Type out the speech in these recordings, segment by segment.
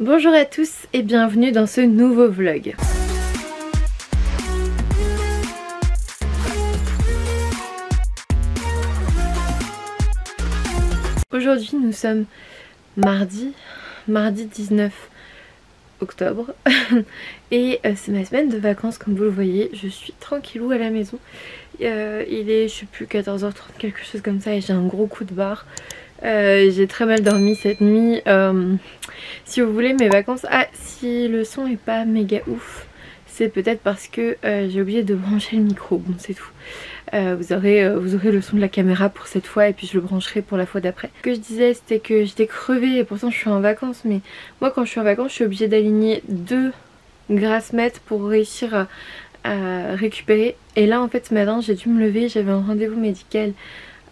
Bonjour à tous et bienvenue dans ce nouveau vlog. Aujourd'hui nous sommes mardi 19 octobre et c'est ma semaine de vacances comme vous le voyez. Je suis tranquillou à la maison. Il est je sais plus 14h30 quelque chose comme ça et j'ai un gros coup de barre. J'ai très mal dormi cette nuit. Si vous voulez mes vacances, si le son est pas méga ouf, c'est peut-être parce que j'ai oublié de brancher le micro, bon c'est tout. Vous aurez le son de la caméra pour cette fois et puis je le brancherai pour la fois d'après. Ce que je disais c'était que j'étais crevée et pourtant je suis en vacances, mais moi quand je suis en vacances je suis obligée d'aligner 2 grasses mètres pour réussir à récupérer. Et là en fait ce matin j'ai dû me lever, j'avais un rendez-vous médical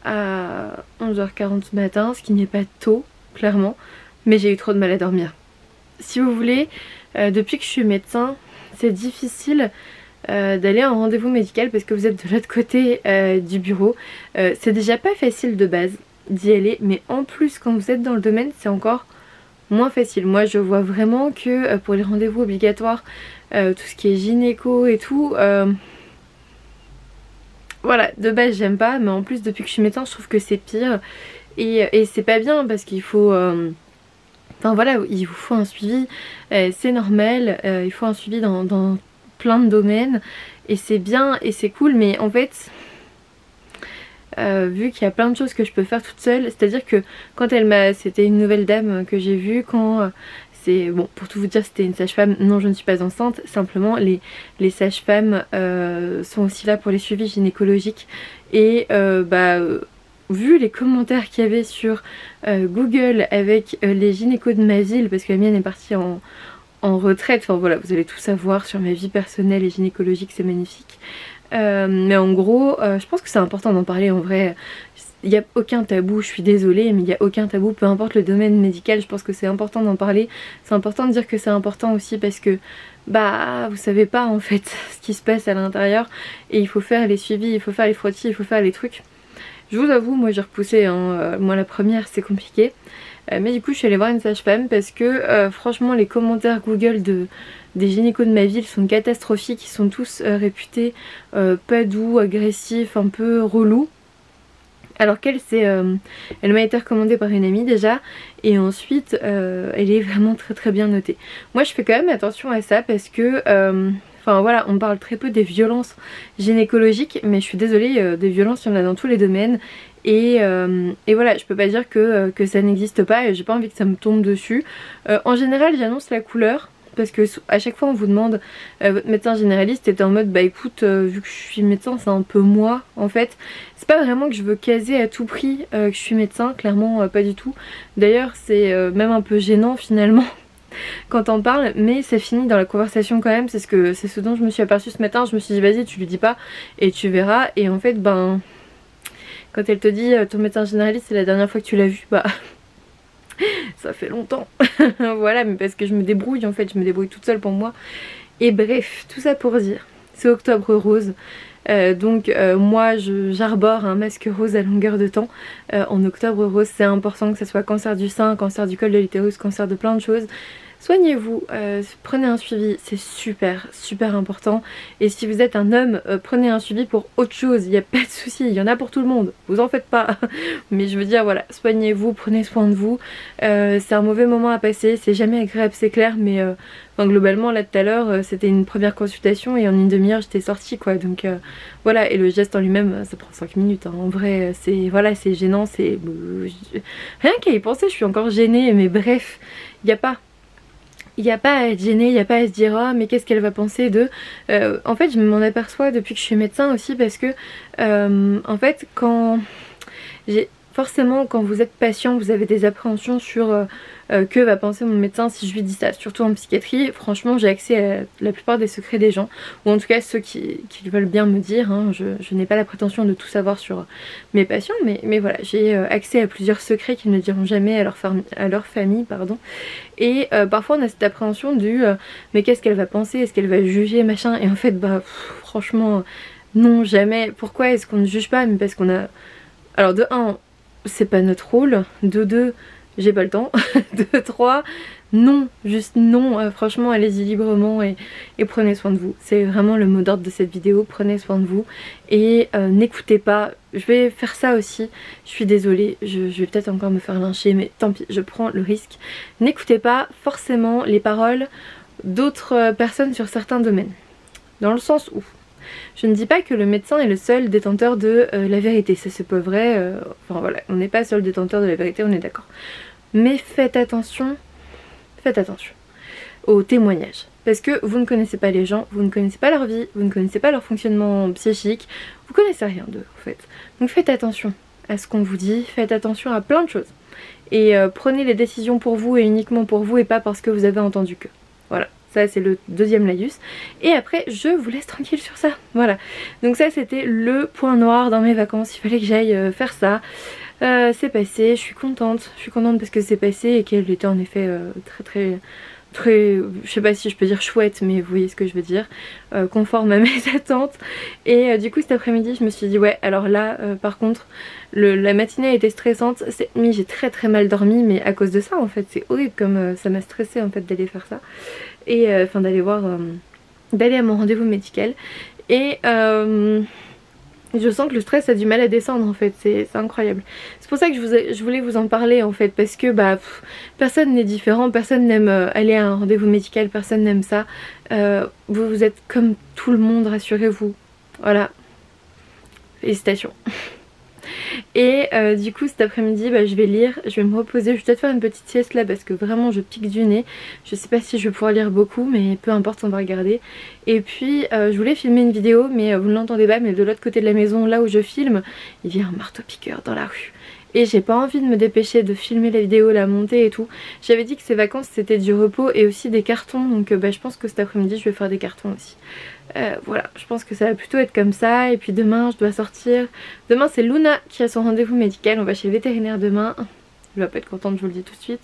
à 11h40 ce matin, ce qui n'est pas tôt clairement, mais j'ai eu trop de mal à dormir. Si vous voulez, depuis que je suis médecin c'est difficile d'aller en rendez-vous médical parce que vous êtes de l'autre côté du bureau. C'est déjà pas facile de base d'y aller, mais en plus quand vous êtes dans le domaine c'est encore moins facile. Moi je vois vraiment que pour les rendez-vous obligatoires, tout ce qui est gynéco et tout, voilà, de base j'aime pas, mais en plus depuis que je suis médecin je trouve que c'est pire et c'est pas bien parce qu'il faut enfin voilà, il vous faut un suivi, c'est normal, il faut un suivi dans plein de domaines et c'est bien et c'est cool, mais en fait vu qu'il y a plein de choses que je peux faire toute seule, c'est à dire que quand c'était une nouvelle dame que j'ai vue, quand bon, pour tout vous dire c'était une sage-femme, non je ne suis pas enceinte, simplement les sages-femmes sont aussi là pour les suivis gynécologiques et vu les commentaires qu'il y avait sur Google avec les gynécos de ma ville, parce que la mienne est partie en retraite, enfin voilà, vous allez tout savoir sur ma vie personnelle et gynécologique, c'est magnifique. Mais en gros, je pense que c'est important d'en parler en vrai. Il n'y a aucun tabou, je suis désolée, mais il n'y a aucun tabou, peu importe le domaine médical, je pense que c'est important d'en parler. C'est important de dire que c'est important aussi parce que vous savez pas en fait ce qui se passe à l'intérieur et il faut faire les suivis, il faut faire les frottis, il faut faire les trucs. Je vous avoue, moi j'ai repoussé, hein. Moi la première c'est compliqué. Mais du coup je suis allée voir une sage-femme parce que franchement les commentaires Google des gynécos de ma ville sont catastrophiques. Ils sont tous réputés pas doux, agressifs, un peu relous. Alors qu'elle elle m'a été recommandée par une amie déjà et ensuite elle est vraiment très bien notée. Moi je fais quand même attention à ça parce que enfin voilà, on parle très peu des violences gynécologiques, mais je suis désolée, des violences il y en a dans tous les domaines et voilà, je peux pas dire que ça n'existe pas et j'ai pas envie que ça me tombe dessus. En général j'annonce la couleur parce que à chaque fois on vous demande votre médecin généraliste est en mode écoute, vu que je suis médecin c'est un peu moi en fait. C'est pas vraiment que je veux caser à tout prix que je suis médecin, clairement pas du tout. D'ailleurs c'est même un peu gênant finalement quand on parle, mais ça finit dans la conversation quand même. C'est ce dont je me suis aperçue ce matin. Je me suis dit vas-y tu lui dis pas et tu verras. Et en fait quand elle te dit ton médecin généraliste c'est la dernière fois que tu l'as vu, ça fait longtemps. Voilà, mais parce que je me débrouille en fait, je me débrouille toute seule pour moi. Et bref, tout ça pour dire, c'est octobre rose. Donc moi j'arbore un masque rose à longueur de temps. En octobre rose c'est important que ce soit cancer du sein, cancer du col de l'utérus, cancer de plein de choses. Soignez-vous, prenez un suivi, c'est super important. Et si vous êtes un homme, prenez un suivi pour autre chose, il n'y a pas de souci, il y en a pour tout le monde, vous en faites pas. Mais je veux dire voilà, soignez-vous, prenez soin de vous. C'est un mauvais moment à passer, c'est jamais agréable c'est clair, mais globalement là tout à l'heure c'était une première consultation et en une demi-heure j'étais sortie quoi. Donc voilà, et le geste en lui-même ça prend 5 minutes hein. En vrai c'est gênant, c'est rien qu'à y penser je suis encore gênée, mais bref, il n'y a pas à être gêné, il n'y a pas à se dire oh mais qu'est-ce qu'elle va penser de... en fait je m'en aperçois depuis que je suis médecin aussi parce que en fait forcément quand vous êtes patient vous avez des appréhensions sur que va penser mon médecin si je lui dis ça, surtout en psychiatrie. Franchement j'ai accès à la plupart des secrets des gens, ou en tout cas ceux qui veulent bien me dire hein. Je n'ai pas la prétention de tout savoir sur mes patients, mais voilà, j'ai accès à plusieurs secrets qu'ils ne diront jamais à leur famille pardon. Et parfois on a cette appréhension du mais qu'est-ce qu'elle va penser, est-ce qu'elle va juger machin, et en fait franchement non, jamais. Pourquoi est-ce qu'on ne juge pas? Mais parce qu'on a... Alors de 1 c'est pas notre rôle, de 2 j'ai pas le temps. De 3, non, juste non, franchement allez-y librement et prenez soin de vous. C'est vraiment le mot d'ordre de cette vidéo, prenez soin de vous et n'écoutez pas. Je vais faire ça aussi, je suis désolée, je vais peut-être encore me faire lyncher, mais tant pis, je prends le risque. N'écoutez pas forcément les paroles d'autres personnes sur certains domaines. Dans le sens où je ne dis pas que le médecin est le seul détenteur de la vérité, ça c'est pas vrai, enfin voilà, on n'est pas seul détenteur de la vérité, on est d'accord. Mais faites attention aux témoignages. Parce que vous ne connaissez pas les gens, vous ne connaissez pas leur vie, vous ne connaissez pas leur fonctionnement psychique, vous connaissez rien d'eux en fait. Donc faites attention à ce qu'on vous dit, faites attention à plein de choses. Et prenez les décisions pour vous et uniquement pour vous et pas parce que vous avez entendu que. Voilà. Ça c'est le deuxième laïus. Et après je vous laisse tranquille sur ça. Voilà. Donc ça c'était le point noir dans mes vacances. Il fallait que j'aille faire ça. C'est passé. Je suis contente. Je suis contente parce que c'est passé et qu'elle était en effet très, je sais pas si je peux dire chouette, mais vous voyez ce que je veux dire, conforme à mes attentes. Et du coup cet après-midi je me suis dit ouais alors là par contre la matinée a été stressante, cette nuit j'ai très mal dormi, mais à cause de ça en fait, c'est horrible comme ça m'a stressée en fait d'aller faire ça, et enfin d'aller voir, d'aller à mon rendez-vous médical, et je sens que le stress a du mal à descendre en fait, c'est incroyable. C'est pour ça que je voulais vous en parler en fait, parce que personne n'est différent, personne n'aime aller à un rendez-vous médical, personne n'aime ça. Vous êtes comme tout le monde, rassurez-vous. Voilà. Félicitations. Et du coup cet après-midi je vais lire, je vais me reposer, je vais peut-être faire une petite sieste là parce que vraiment je pique du nez. Je sais pas si je vais pouvoir lire beaucoup, mais peu importe, on va regarder. Et puis je voulais filmer une vidéo, mais vous ne l'entendez pas, mais de l'autre côté de la maison, là où je filme, il y a un marteau-piqueur dans la rue. Et j'ai pas envie de me dépêcher de filmer la vidéo, la monter et tout. J'avais dit que ces vacances c'était du repos et aussi des cartons, donc je pense que cet après-midi je vais faire des cartons aussi. Voilà, je pense que ça va plutôt être comme ça. Et puis demain je dois sortir. Demain c'est Luna qui a son rendez-vous médical, on va chez le vétérinaire demain. Elle va pas être contente, je vous le dis tout de suite.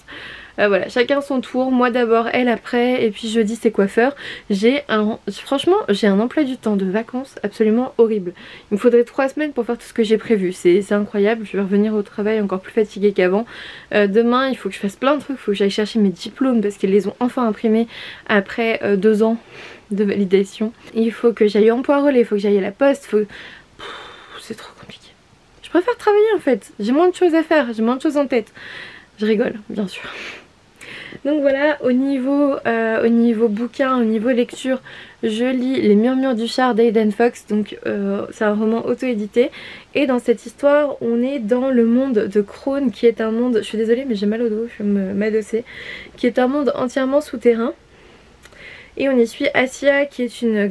Voilà, chacun son tour, moi d'abord, elle après, et puis jeudi c'est coiffeur. Franchement j'ai un emploi du temps de vacances absolument horrible. Il me faudrait 3 semaines pour faire tout ce que j'ai prévu, c'est incroyable. Je vais revenir au travail encore plus fatiguée qu'avant. Demain il faut que je fasse plein de trucs, il faut que j'aille chercher mes diplômes parce qu'ils les ont enfin imprimés après 2 ans de validation. Il faut que j'aille en emploi relais, il faut que j'aille à la poste, c'est trop compliqué. Je préfère travailler en fait, j'ai moins de choses à faire, j'ai moins de choses en tête. Je rigole bien sûr. Donc voilà, au niveau bouquin, au niveau lecture, je lis Les Murmures du Char d'Aidan Fox, donc c'est un roman auto-édité. Et dans cette histoire, on est dans le monde de Crone, qui est un monde, je suis désolée mais j'ai mal au dos, je vais m'adosser, qui est un monde entièrement souterrain. Et on y suit Assia qui est une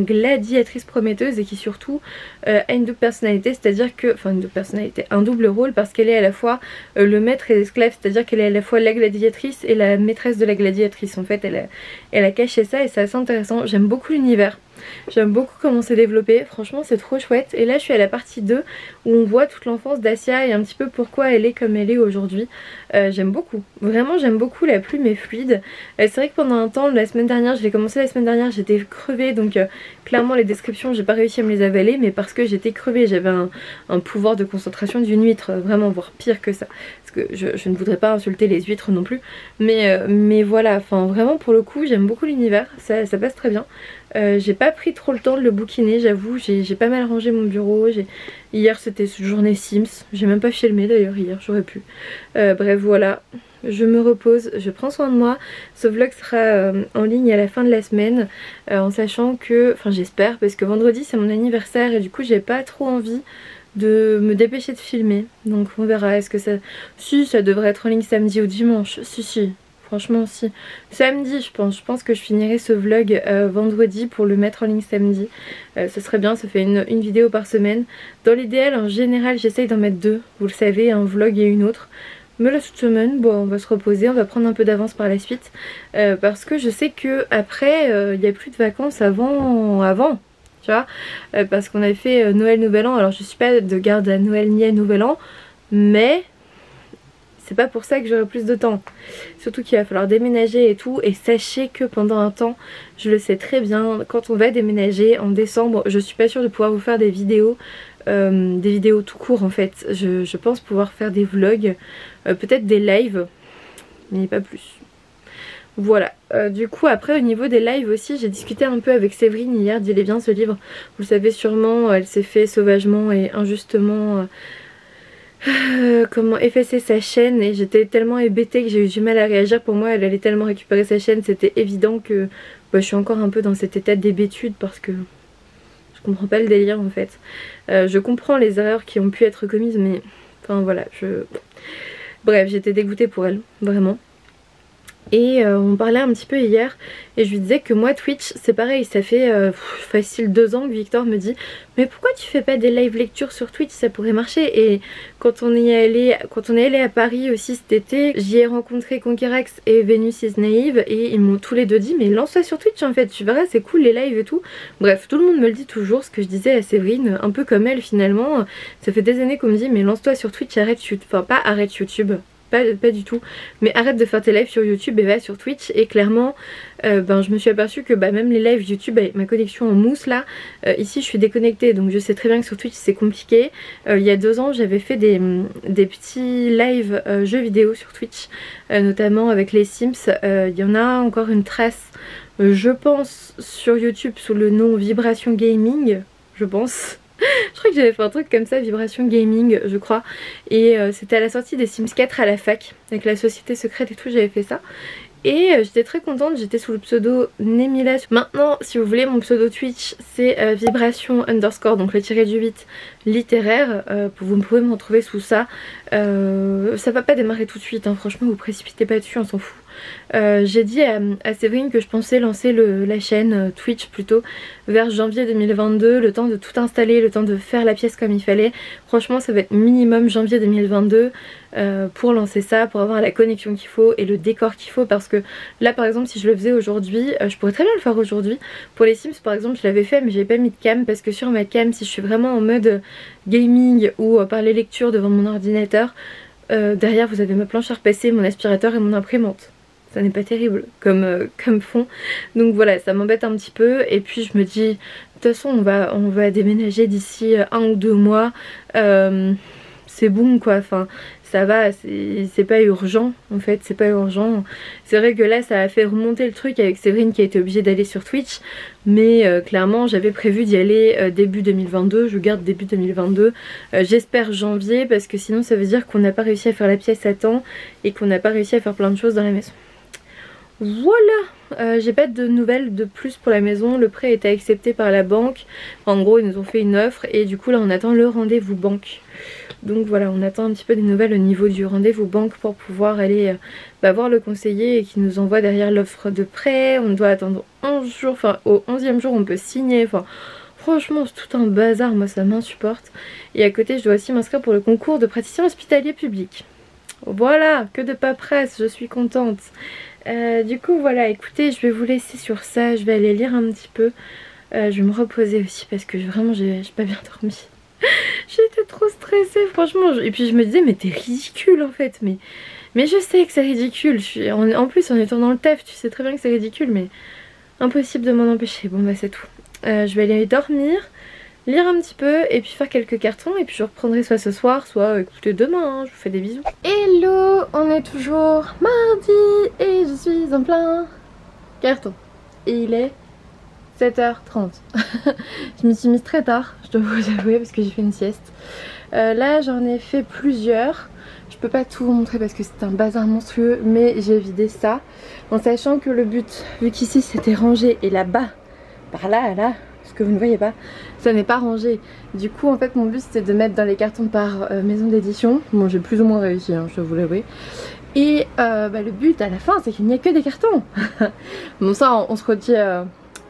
gladiatrice prometteuse et qui surtout a une double personnalité, c'est-à-dire que, enfin une double personnalité, un double rôle, parce qu'elle est à la fois le maître et l'esclave, c'est-à-dire qu'elle est à la fois la gladiatrice et la maîtresse de la gladiatrice. En fait elle a caché ça et c'est assez intéressant. J'aime beaucoup l'univers, j'aime beaucoup comment c'est développé, franchement c'est trop chouette. Et là je suis à la partie 2 où on voit toute l'enfance d'Assia et un petit peu pourquoi elle est comme elle est aujourd'hui. J'aime beaucoup, vraiment j'aime beaucoup, la plume est fluide. C'est vrai que pendant un temps, la semaine dernière, je l'ai commencé la semaine dernière, j'étais crevée, donc clairement les descriptions j'ai pas réussi à me les avaler, mais parce que j'étais crevée, j'avais un pouvoir de concentration d'une huître, vraiment voire pire que ça. Parce que je ne voudrais pas insulter les huîtres non plus, mais voilà, enfin vraiment pour le coup j'aime beaucoup l'univers, ça passe très bien. J'ai pas pris trop le temps de le bouquiner, j'avoue, j'ai pas mal rangé mon bureau. Hier c'était journée Sims, j'ai même pas filmé d'ailleurs hier, j'aurais pu. Bref voilà, je me repose, je prends soin de moi. Ce vlog sera en ligne à la fin de la semaine, en sachant que, enfin j'espère, parce que vendredi c'est mon anniversaire et du coup j'ai pas trop envie de me dépêcher de filmer. Donc on verra, est-ce que ça... Si, ça devrait être en ligne samedi ou dimanche, si. Franchement si. Samedi je pense que je finirai ce vlog vendredi pour le mettre en ligne samedi. Ce serait bien, ça fait une vidéo par semaine. Dans l'idéal en général j'essaye d'en mettre 2, vous le savez, un vlog et une autre. Mais là cette semaine, bon on va se reposer, on va prendre un peu d'avance par la suite. Parce que je sais que après il n'y a plus de vacances avant. Tu vois, parce qu'on avait fait Noël Nouvel An. Alors je suis pas de garde à Noël ni à Nouvel An, mais c'est pas pour ça que j'aurai plus de temps. Surtout qu'il va falloir déménager et tout. Et sachez que pendant un temps, je le sais très bien, quand on va déménager en décembre, je suis pas sûre de pouvoir vous faire des vidéos tout court en fait. Je pense pouvoir faire des vlogs peut-être des lives, mais pas plus. Voilà, du coup après au niveau des lives aussi, j'ai discuté un peu avec Séverine hier d'Il est bien ce livre. Vous le savez sûrement, elle s'est fait sauvagement et injustement comment effacer sa chaîne, et j'étais tellement hébétée que j'ai eu du mal à réagir. Pour moi elle allait tellement récupérer sa chaîne, c'était évident que je suis encore un peu dans cet état d'hébétude parce que je comprends pas le délire en fait. Je comprends les erreurs qui ont pu être commises, mais enfin voilà, bref, j'étais dégoûtée pour elle, vraiment. Et on parlait un petit peu hier et je lui disais que moi Twitch c'est pareil, ça fait facile 2 ans que Victor me dit mais pourquoi tu fais pas des live lectures sur Twitch, ça pourrait marcher. Et quand on est allé à Paris aussi cet été, j'y ai rencontré Conquerax et Venus is Naive et ils m'ont tous les deux dit mais lance-toi sur Twitch en fait, tu verras c'est cool les lives et tout. Bref, tout le monde me le dit toujours, ce que je disais à Séverine, un peu comme elle finalement, ça fait des années qu'on me dit mais lance-toi sur Twitch, arrête YouTube, enfin pas arrête YouTube, pas du tout, mais arrête de faire tes lives sur YouTube et va sur Twitch. Et clairement je me suis aperçue que même les lives YouTube avec ma connexion en mousse là, ici je suis déconnectée donc je sais très bien que sur Twitch c'est compliqué. Il y a 2 ans j'avais fait des petits lives jeux vidéo sur Twitch, notamment avec les Sims. Il y en a encore une trace je pense sur YouTube sous le nom Vibration Gaming, je pense. Je crois que j'avais fait un truc comme ça, Vibration Gaming je crois, et c'était à la sortie des Sims 4 à la fac avec la société secrète et tout, j'avais fait ça. Et j'étais très contente, j'étais sous le pseudo Nemila. Maintenant si vous voulez mon pseudo Twitch c'est Vibration _ donc le tiré du 8 littéraire, vous pouvez me retrouver sous ça. Ça va pas démarrer tout de suite hein, franchement vous précipitez pas dessus, on s'en fout. J'ai dit à Séverine que je pensais lancer la chaîne Twitch plutôt vers janvier 2022, le temps de tout installer, le temps de faire la pièce comme il fallait. Franchement ça va être minimum janvier 2022 pour lancer ça, pour avoir la connexion qu'il faut et le décor qu'il faut, parce que là par exemple si je le faisais aujourd'hui, je pourrais très bien le faire aujourd'hui. Pour les Sims par exemple je l'avais fait mais j'ai pas mis de cam parce que sur ma cam si je suis vraiment en mode gaming ou par les lectures devant mon ordinateur, derrière vous avez ma planche à repasser, mon aspirateur et mon imprimante. Ça n'est pas terrible comme fond, donc voilà ça m'embête un petit peu. Et puis je me dis de toute façon on va déménager d'ici 1 ou 2 mois, c'est bon quoi, enfin ça va, c'est pas urgent en fait, c'est pas urgent. C'est vrai que là ça a fait remonter le truc avec Séverine qui a été obligée d'aller sur Twitch, mais clairement j'avais prévu d'y aller début 2022, je garde début 2022, j'espère janvier parce que sinon ça veut dire qu'on n'a pas réussi à faire la pièce à temps et qu'on n'a pas réussi à faire plein de choses dans la maison. Voilà, j'ai pas de nouvelles de plus pour la maison, le prêt a été accepté par la banque, en gros ils nous ont fait une offre et du coup là on attend le rendez-vous banque. Donc voilà, on attend un petit peu des nouvelles au niveau du rendez-vous banque pour pouvoir aller voir le conseiller et qui nous envoie derrière l'offre de prêt. On doit attendre 11 jours, enfin au 11e jour on peut signer, enfin franchement c'est tout un bazar, moi ça m'insupporte. Et à côté je dois aussi m'inscrire pour le concours de praticien hospitalier public. Voilà, que de paperasse, je suis contente. Du coup voilà, écoutez je vais vous laisser sur ça, je vais aller lire un petit peu, je vais me reposer aussi parce que vraiment j'ai pas bien dormi. J'étais trop stressée franchement, et puis je me disais mais t'es ridicule en fait, mais je sais que c'est ridicule, en plus en étant dans le taf tu sais très bien que c'est ridicule, mais impossible de m'en empêcher. Bon bah c'est tout, je vais aller dormir, lire un petit peu et puis faire quelques cartons et puis je reprendrai soit ce soir soit écoutez demain hein. Je vous fais des bisous. Hello, on est toujours mardi et je suis en plein carton et il est 7h30. Je me suis mise très tard, je dois vous avouer, parce que j'ai fait une sieste. Là j'en ai fait plusieurs, je peux pas tout vous montrer parce que c'est un bazar monstrueux, mais j'ai vidé ça en sachant que le but, vu qu'ici c'était rangé et là-bas, par là, ce que vous ne voyez pas, ça n'est pas rangé. Du coup en fait mon but c'était de mettre dans les cartons par maison d'édition. Bon j'ai plus ou moins réussi hein, je dois vous l'avouer. Et le but à la fin c'est qu'il n'y a que des cartons. Bon ça on se redit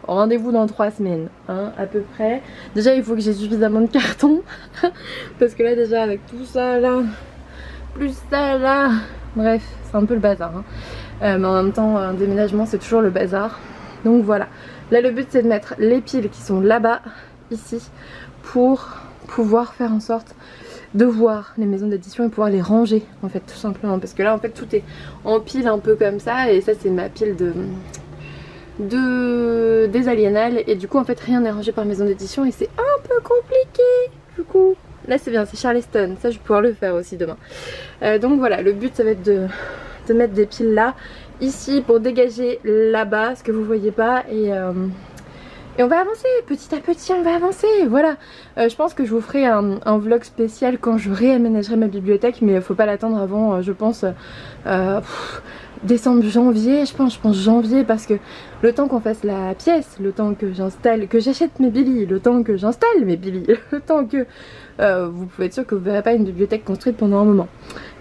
rendez-vous dans 3 semaines hein, à peu près. Déjà il faut que j'ai suffisamment de cartons parce que là déjà avec tout ça là, plus ça là, bref c'est un peu le bazar hein. Mais en même temps un déménagement c'est toujours le bazar. Donc voilà, là le but c'est de mettre les piles qui sont là-bas, ici, pour pouvoir faire en sorte de voir les maisons d'édition et pouvoir les ranger en fait tout simplement. Parce que là en fait tout est en pile un peu comme ça et ça c'est ma pile des aliénales et du coup en fait rien n'est rangé par maison d'édition et c'est un peu compliqué du coup. Là c'est bien, c'est Charleston, ça je vais pouvoir le faire aussi demain. Donc voilà, le but ça va être de mettre des piles là, ici pour dégager là-bas, ce que vous voyez pas, et on va avancer, petit à petit on va avancer, voilà. Je pense que je vous ferai un vlog spécial quand je réaménagerai ma bibliothèque, mais il faut pas l'attendre avant, je pense, décembre, janvier, je pense janvier, parce que le temps qu'on fasse la pièce, le temps que j'installe, que j'achète mes Billy, le temps que j'installe mes Billy, le temps que... vous pouvez être sûr que vous verrez pas une bibliothèque construite pendant un moment.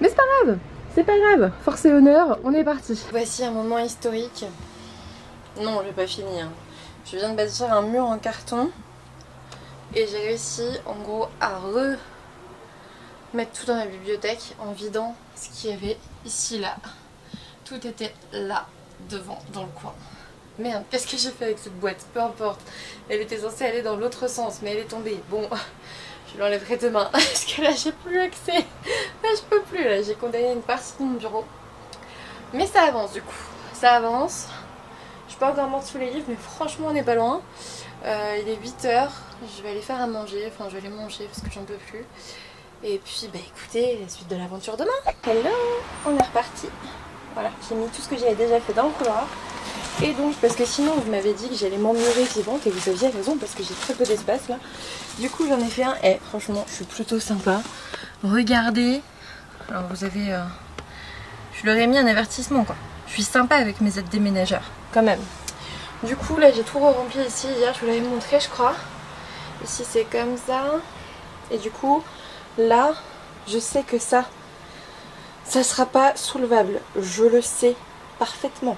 Mais c'est pas grave, c'est pas grave, force et honneur, on est parti. Voici un moment historique. Non, j'ai pas fini, hein. Je viens de bâtir un mur en carton et j'ai réussi en gros à remettre tout dans la bibliothèque en vidant ce qu'il y avait ici là. Tout était là, devant, dans le coin. Merde, qu'est-ce que j'ai fait avec cette boîte? Peu importe. Elle était censée aller dans l'autre sens, mais elle est tombée. Bon, je l'enlèverai demain, parce que là j'ai plus accès. Là je peux plus, là j'ai condamné une partie de mon bureau. Mais ça avance du coup, ça avance. Je suis pas encore morte sous les livres, mais franchement on n'est pas loin. Il est 8 h, je vais aller faire à manger, enfin je vais aller manger parce que j'en peux plus. Et puis bah écoutez, la suite de l'aventure demain. Hello, on est reparti. Voilà, j'ai mis tout ce que j'avais déjà fait dans le couloir. Et donc, parce que sinon vous m'avez dit que j'allais m'emmurer vivante, et vous aviez raison parce que j'ai très peu d'espace là. Du coup j'en ai fait un, et franchement je suis plutôt sympa. Regardez, alors vous avez... je leur ai mis un avertissement quoi. Je suis sympa avec mes aides déménageurs, quand même. Du coup là j'ai tout rempli ici, hier je vous l'avais montré je crois. Ici c'est comme ça. Et du coup là je sais que ça sera pas soulevable. Je le sais parfaitement.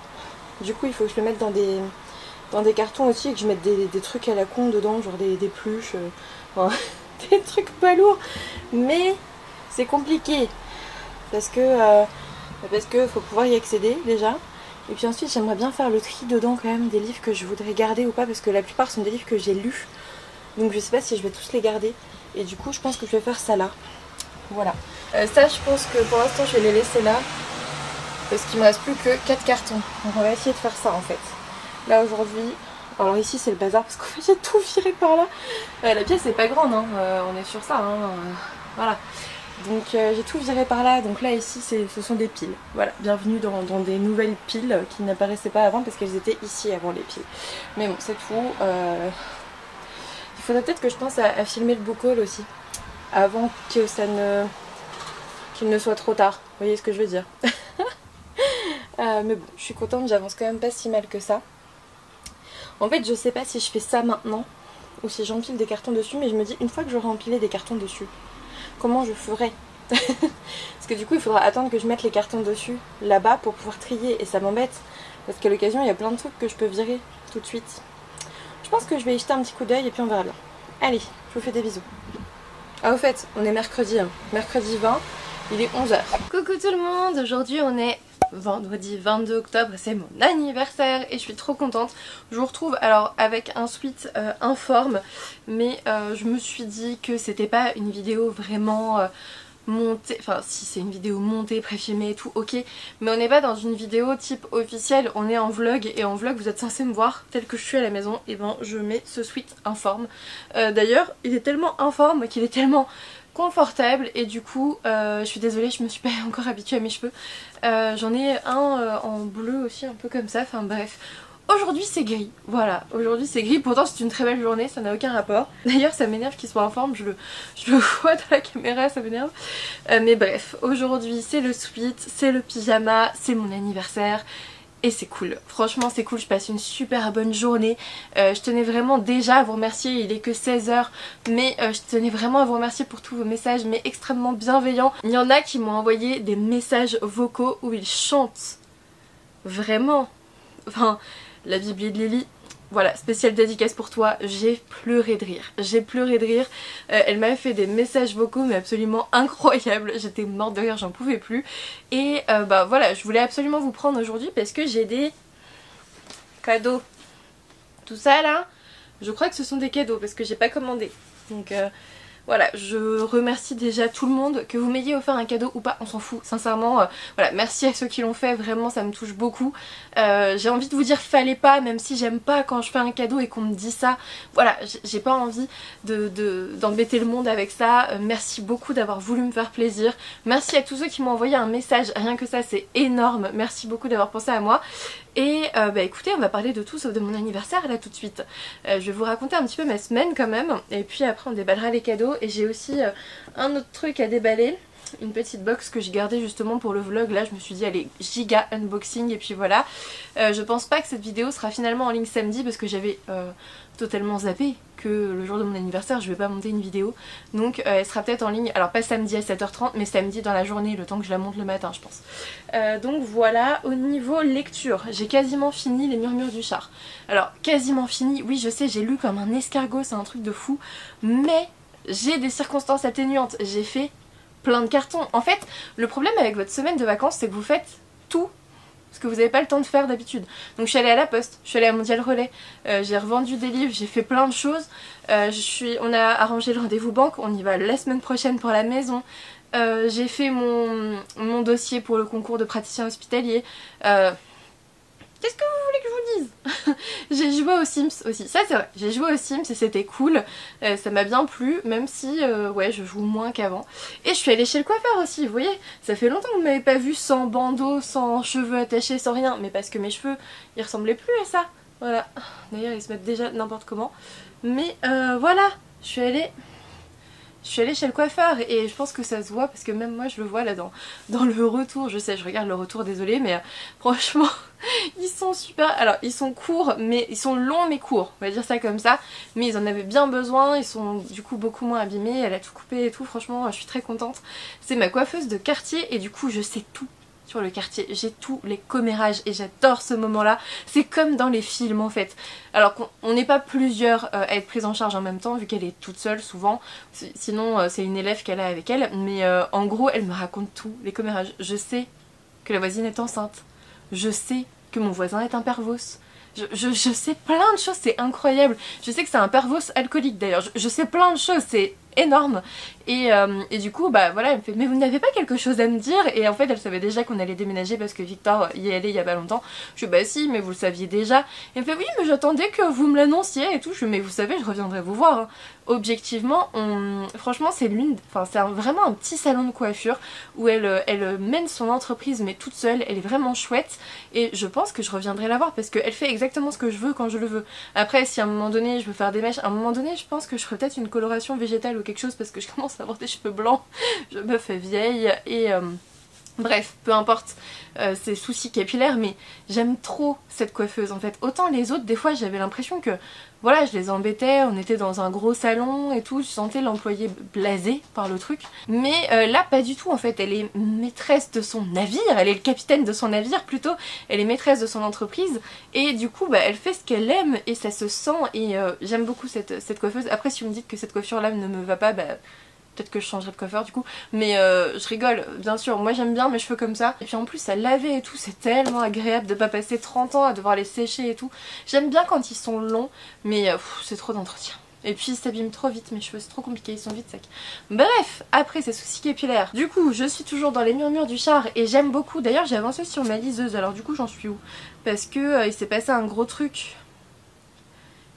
Du coup il faut que je le mette dans des cartons aussi et que je mette des trucs à la con dedans, genre des pluches, enfin, des trucs pas lourds. Mais c'est compliqué parce que faut pouvoir y accéder déjà. Et puis ensuite j'aimerais bien faire le tri dedans quand même des livres que je voudrais garder ou pas, parce que la plupart sont des livres que j'ai lus. Donc je sais pas si je vais tous les garder. Et du coup je pense que je vais faire ça là. Voilà. Ça je pense que pour l'instant je vais les laisser là. Parce qu'il me reste plus que 4 cartons. Donc on va essayer de faire ça en fait. Là aujourd'hui... Alors ici c'est le bazar parce qu'en fait j'ai tout viré par là. La pièce n'est pas grande, hein. On est sur ça. Hein. Voilà. Donc j'ai tout viré par là, donc là ici ce sont des piles. Voilà, bienvenue dans des nouvelles piles qui n'apparaissaient pas avant parce qu'elles étaient ici avant les piles. Mais bon, c'est tout. Il faudrait peut-être que je pense à filmer le book haul aussi, avant que qu'il ne soit trop tard. Vous voyez ce que je veux dire. Mais bon, je suis contente, j'avance quand même pas si mal que ça. En fait, je sais pas si je fais ça maintenant ou si j'empile des cartons dessus, mais je me dis une fois que j'aurai empilé des cartons dessus, comment je ferai? Parce que du coup il faudra attendre que je mette les cartons dessus là-bas pour pouvoir trier, et ça m'embête parce qu'à l'occasion il y a plein de trucs que je peux virer tout de suite. Je pense que je vais y jeter un petit coup d'œil et puis on verra bien. Allez, je vous fais des bisous. Ah au fait, on est mercredi, hein. Mercredi 20, il est 11 h. Coucou tout le monde, aujourd'hui on est vendredi 22 octobre, c'est mon anniversaire et je suis trop contente. Je vous retrouve alors avec un sweat informe, mais je me suis dit que c'était pas une vidéo vraiment montée, enfin si c'est une vidéo montée, préfilmée et tout, ok, mais on n'est pas dans une vidéo type officielle, on est en vlog, et en vlog vous êtes censé me voir tel que je suis à la maison, et ben je mets ce sweat informe. D'ailleurs il est tellement informe qu'il est tellement confortable, et du coup je suis désolée, je me suis pas encore habituée à mes cheveux. J'en ai un en bleu aussi, un peu comme ça, enfin bref. Aujourd'hui c'est gris, voilà, aujourd'hui c'est gris, pourtant c'est une très belle journée, ça n'a aucun rapport. D'ailleurs ça m'énerve qu'il soit en forme, je le vois dans la caméra, ça m'énerve. Mais bref, aujourd'hui c'est le sweat, c'est le pyjama, c'est mon anniversaire. Et c'est cool, franchement c'est cool, je passe une super bonne journée. Je tenais vraiment déjà à vous remercier, il est que 16 h, mais je tenais vraiment à vous remercier pour tous vos messages, mais extrêmement bienveillants. Il y en a qui m'ont envoyé des messages vocaux où ils chantent, vraiment. Enfin, la Bibli de Lily, voilà, spéciale dédicace pour toi, j'ai pleuré de rire, j'ai pleuré de rire. Elle m'a fait des messages vocaux mais absolument incroyables, j'étais morte de rire, j'en pouvais plus. Et bah voilà, je voulais absolument vous prendre aujourd'hui parce que j'ai des cadeaux. Tout ça là, je crois que ce sont des cadeaux parce que j'ai pas commandé. Donc voilà, je remercie déjà tout le monde, que vous m'ayez offert un cadeau ou pas, on s'en fout, sincèrement. Voilà, merci à ceux qui l'ont fait, vraiment ça me touche beaucoup. J'ai envie de vous dire fallait pas, même si j'aime pas quand je fais un cadeau et qu'on me dit ça. Voilà, j'ai pas envie d'embêter le monde avec ça. Merci beaucoup d'avoir voulu me faire plaisir. Merci à tous ceux qui m'ont envoyé un message, rien que ça c'est énorme. Merci beaucoup d'avoir pensé à moi. Et bah écoutez, on va parler de tout sauf de mon anniversaire là tout de suite. Je vais vous raconter un petit peu ma semaine quand même, et puis après on déballera les cadeaux. Et j'ai aussi un autre truc à déballer, une petite box que j'ai gardée justement pour le vlog. Là je me suis dit allez, giga unboxing, et puis voilà. Je pense pas que cette vidéo sera finalement en ligne samedi parce que j'avais totalement zappé que le jour de mon anniversaire je vais pas monter une vidéo, donc elle sera peut-être en ligne, alors pas samedi à 7h30 mais samedi dans la journée, le temps que je la monte le matin je pense. Donc voilà, au niveau lecture, j'ai quasiment fini Les Murmures du Char. Alors quasiment fini, oui je sais, j'ai lu comme un escargot, c'est un truc de fou, mais j'ai des circonstances atténuantes, j'ai fait plein de cartons. En fait le problème avec votre semaine de vacances c'est que vous faites tout ce que vous n'avez pas le temps de faire d'habitude. Donc je suis allée à la poste, je suis allée à Mondial Relais, j'ai revendu des livres, j'ai fait plein de choses. On a arrangé le rendez-vous banque, on y va la semaine prochaine pour la maison. J'ai fait mon dossier pour le concours de praticien hospitalier. Qu'est-ce que vous voulez que je vous dise? J'ai joué aux Sims aussi, ça c'est vrai, j'ai joué aux Sims et c'était cool, ça m'a bien plu, même si ouais je joue moins qu'avant. Et je suis allée chez le coiffeur aussi, vous voyez, ça fait longtemps que vous m'avez pas vu sans bandeau, sans cheveux attachés, sans rien, mais parce que mes cheveux ils ressemblaient plus à ça, voilà. D'ailleurs ils se mettent déjà n'importe comment, mais voilà, je suis allée chez le coiffeur et je pense que ça se voit parce que même moi je le vois là dans le retour. Je sais, je regarde le retour, désolée, mais franchement ils sont super. Alors ils sont courts, mais ils sont longs mais courts, on va dire ça comme ça, mais ils en avaient bien besoin, ils sont du coup beaucoup moins abîmés, elle a tout coupé et tout, franchement je suis très contente. C'est ma coiffeuse de quartier et du coup je sais tout sur le quartier, j'ai tous les commérages et j'adore ce moment là, c'est comme dans les films en fait. Alors qu'on n'est pas plusieurs à être prise en charge en même temps vu qu'elle est toute seule souvent, sinon c'est une élève qu'elle a avec elle, mais en gros elle me raconte tout, les commérages. Je sais que la voisine est enceinte, je sais que mon voisin est un pervos, je sais plein de choses, c'est incroyable. Je sais que c'est un pervos alcoolique d'ailleurs, je sais plein de choses, c'est énorme. Et du coup bah voilà, elle me fait mais vous n'avez pas quelque chose à me dire? Et en fait elle savait déjà qu'on allait déménager parce que Victor y est allé il y a pas longtemps. Je dis bah si mais vous le saviez déjà. Elle me fait oui mais j'attendais que vous me l'annonciez et tout. Je dis mais vous savez je reviendrai vous voir hein. Objectivement franchement c'est vraiment un petit salon de coiffure où elle mène son entreprise mais toute seule, elle est vraiment chouette et je pense que je reviendrai la voir parce qu'elle fait exactement ce que je veux quand je le veux. Après si à un moment donné je veux faire des mèches, à un moment donné je pense que je ferai peut-être une coloration végétale ou quelque chose parce que je commence à avoir des cheveux blancs, je me fais vieille et bref, peu importe ces soucis capillaires, mais j'aime trop cette coiffeuse en fait. Autant les autres, des fois j'avais l'impression que voilà, je les embêtais, on était dans un gros salon et tout, je sentais l'employé blasé par le truc. Mais là pas du tout en fait, elle est maîtresse de son navire, elle est le capitaine de son navire plutôt, elle est maîtresse de son entreprise et du coup bah, elle fait ce qu'elle aime et ça se sent et j'aime beaucoup cette coiffeuse. Après si vous me dites que cette coiffure là ne me va pas, bah peut-être que je changerai de coiffeur du coup, mais je rigole, bien sûr, moi j'aime bien mes cheveux comme ça, et puis en plus à laver et tout, c'est tellement agréable de pas passer 30 ans à devoir les sécher et tout. J'aime bien quand ils sont longs, mais c'est trop d'entretien. Et puis ils s'abîment trop vite mes cheveux, c'est trop compliqué, ils sont vite secs. Bref, après ces soucis capillaires. Du coup, je suis toujours dans Les Murmures du Char et j'aime beaucoup. D'ailleurs, j'ai avancé sur ma liseuse, alors du coup j'en suis où? Parce que il s'est passé un gros truc.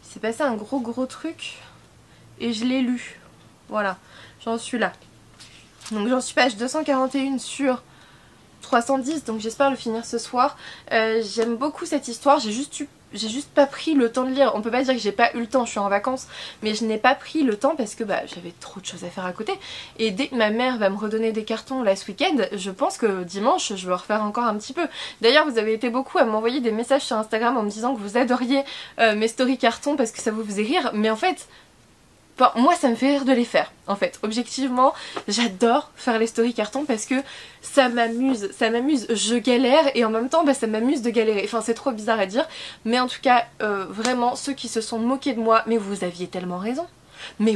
Il s'est passé un gros truc et je l'ai lu. Voilà. J'en suis là. Donc j'en suis page 241 sur 310, donc j'espère le finir ce soir. J'aime beaucoup cette histoire, j'ai juste pas pris le temps de lire. On peut pas dire que j'ai pas eu le temps, je suis en vacances, mais je n'ai pas pris le temps parce que bah, j'avais trop de choses à faire à côté. Et dès que ma mère va me redonner des cartons là ce week-end, je pense que dimanche je vais refaire encore un petit peu. D'ailleurs vous avez été beaucoup à m'envoyer des messages sur Instagram en me disant que vous adoriez mes story cartons parce que ça vous faisait rire, mais en fait... Enfin, moi ça me fait rire de les faire en fait, objectivement j'adore faire les story cartons parce que ça m'amuse, je galère et en même temps bah, ça m'amuse de galérer, enfin c'est trop bizarre à dire, mais en tout cas vraiment ceux qui se sont moqués de moi, mais vous aviez tellement raison, mais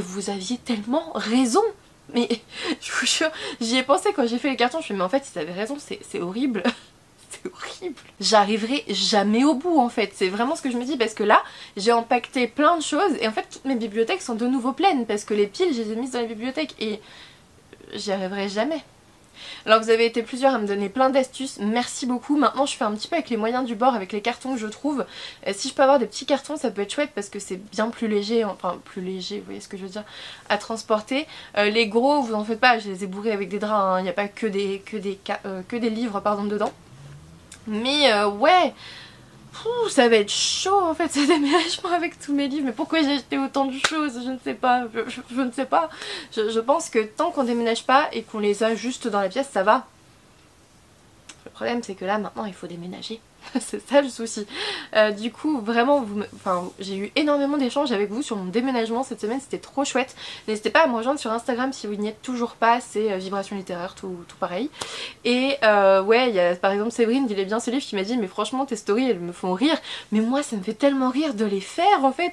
je vous jure, j'y ai pensé quand j'ai fait les cartons, je me suis dit mais en fait ils avaient raison, c'est horrible. c'est horrible. J'arriverai jamais au bout en fait, c'est vraiment ce que je me dis, parce que là j'ai empaqueté plein de choses et en fait toutes mes bibliothèques sont de nouveau pleines parce que les piles je les ai mises dans les bibliothèques et j'y arriverai jamais. Alors vous avez été plusieurs à me donner plein d'astuces, merci beaucoup. Maintenant je fais un petit peu avec les moyens du bord, avec les cartons que je trouve. Si je peux avoir des petits cartons ça peut être chouette parce que c'est bien plus léger, enfin plus léger, vous voyez ce que je veux dire, à transporter. Les gros vous en faites pas, je les ai bourrés avec des draps, hein. Il n'y a pas que des livres pardon dedans. Mais ouais, ça va être chaud en fait ce déménagement avec tous mes livres. Mais pourquoi j'ai acheté autant de choses? Je ne sais pas, je ne sais pas. Je pense que tant qu'on déménage pas et qu'on les a juste dans la pièce, ça va. Le problème c'est que là maintenant il faut déménager. C'est ça le souci. Du coup vraiment j'ai eu énormément d'échanges avec vous sur mon déménagement cette semaine, c'était trop chouette. N'hésitez pas à me rejoindre sur Instagram si vous n'y êtes toujours pas, c'est Vibration Littéraire, tout pareil. Et ouais, il y a par exemple Séverine, il est bien ce livre, qui m'a dit mais franchement tes stories elles me font rire, mais moi ça me fait tellement rire de les faire en fait.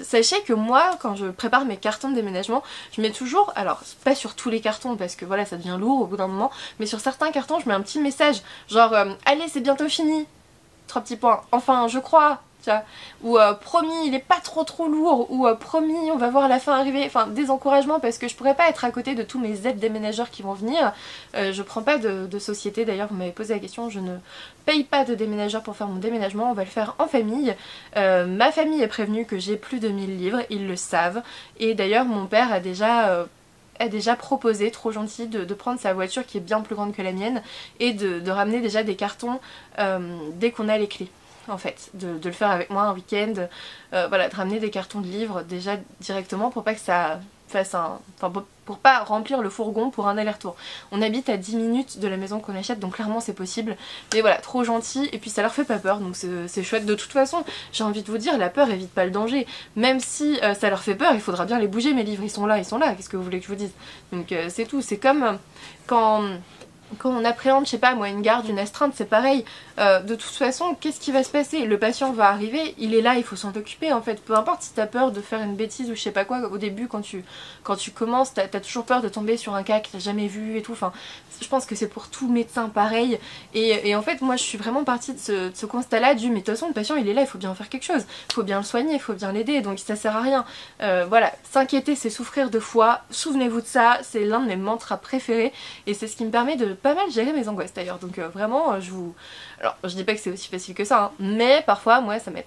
Sachez que moi quand je prépare mes cartons de déménagement, je mets toujours, alors pas sur tous les cartons parce que voilà ça devient lourd au bout d'un moment, mais sur certains cartons je mets un petit message genre allez c'est bientôt fini, 3 petits points, enfin je crois, tiens, ou promis il est pas trop lourd, ou promis on va voir la fin arriver, enfin des encouragements parce que je pourrais pas être à côté de tous mes aides déménageurs qui vont venir. Je prends pas de société, d'ailleurs vous m'avez posé la question, je ne paye pas de déménageur pour faire mon déménagement, on va le faire en famille. Ma famille est prévenue que j'ai plus de 1000 livres, ils le savent, et d'ailleurs mon père a déjà proposé, trop gentil, de prendre sa voiture qui est bien plus grande que la mienne et de ramener déjà des cartons dès qu'on a les clés en fait, de le faire avec moi un week-end, voilà, de ramener des cartons de livres déjà directement pour pas que ça fasse un... Enfin pour pas remplir le fourgon pour un aller-retour. On habite à 10 minutes de la maison qu'on achète donc clairement c'est possible, mais voilà, trop gentil et puis ça leur fait pas peur donc c'est chouette. De toute façon j'ai envie de vous dire, la peur évite pas le danger, même si ça leur fait peur il faudra bien les bouger, mes livres ils sont là, qu'est-ce que vous voulez que je vous dise. Donc c'est tout, c'est comme quand on appréhende, je sais pas moi, une garde, une astreinte, c'est pareil. De toute façon, qu'est-ce qui va se passer? Le patient va arriver, il est là, il faut s'en occuper en fait. Peu importe si t'as peur de faire une bêtise ou je sais pas quoi, au début quand tu commences, t'as toujours peur de tomber sur un cas que t'as jamais vu et tout. Enfin, je pense que c'est pour tout médecin pareil. Et en fait, moi je suis vraiment partie de ce constat-là du mais de toute façon le patient il est là, il faut bien faire quelque chose. Il faut bien le soigner, il faut bien l'aider, donc ça sert à rien. Voilà, s'inquiéter c'est souffrir 2 fois, souvenez-vous de ça, c'est l'un de mes mantras préférés et c'est ce qui me permet de pas mal gérer mes angoisses d'ailleurs. Donc vraiment, alors je dis pas que c'est aussi facile que ça, hein, mais parfois moi ça m'aide.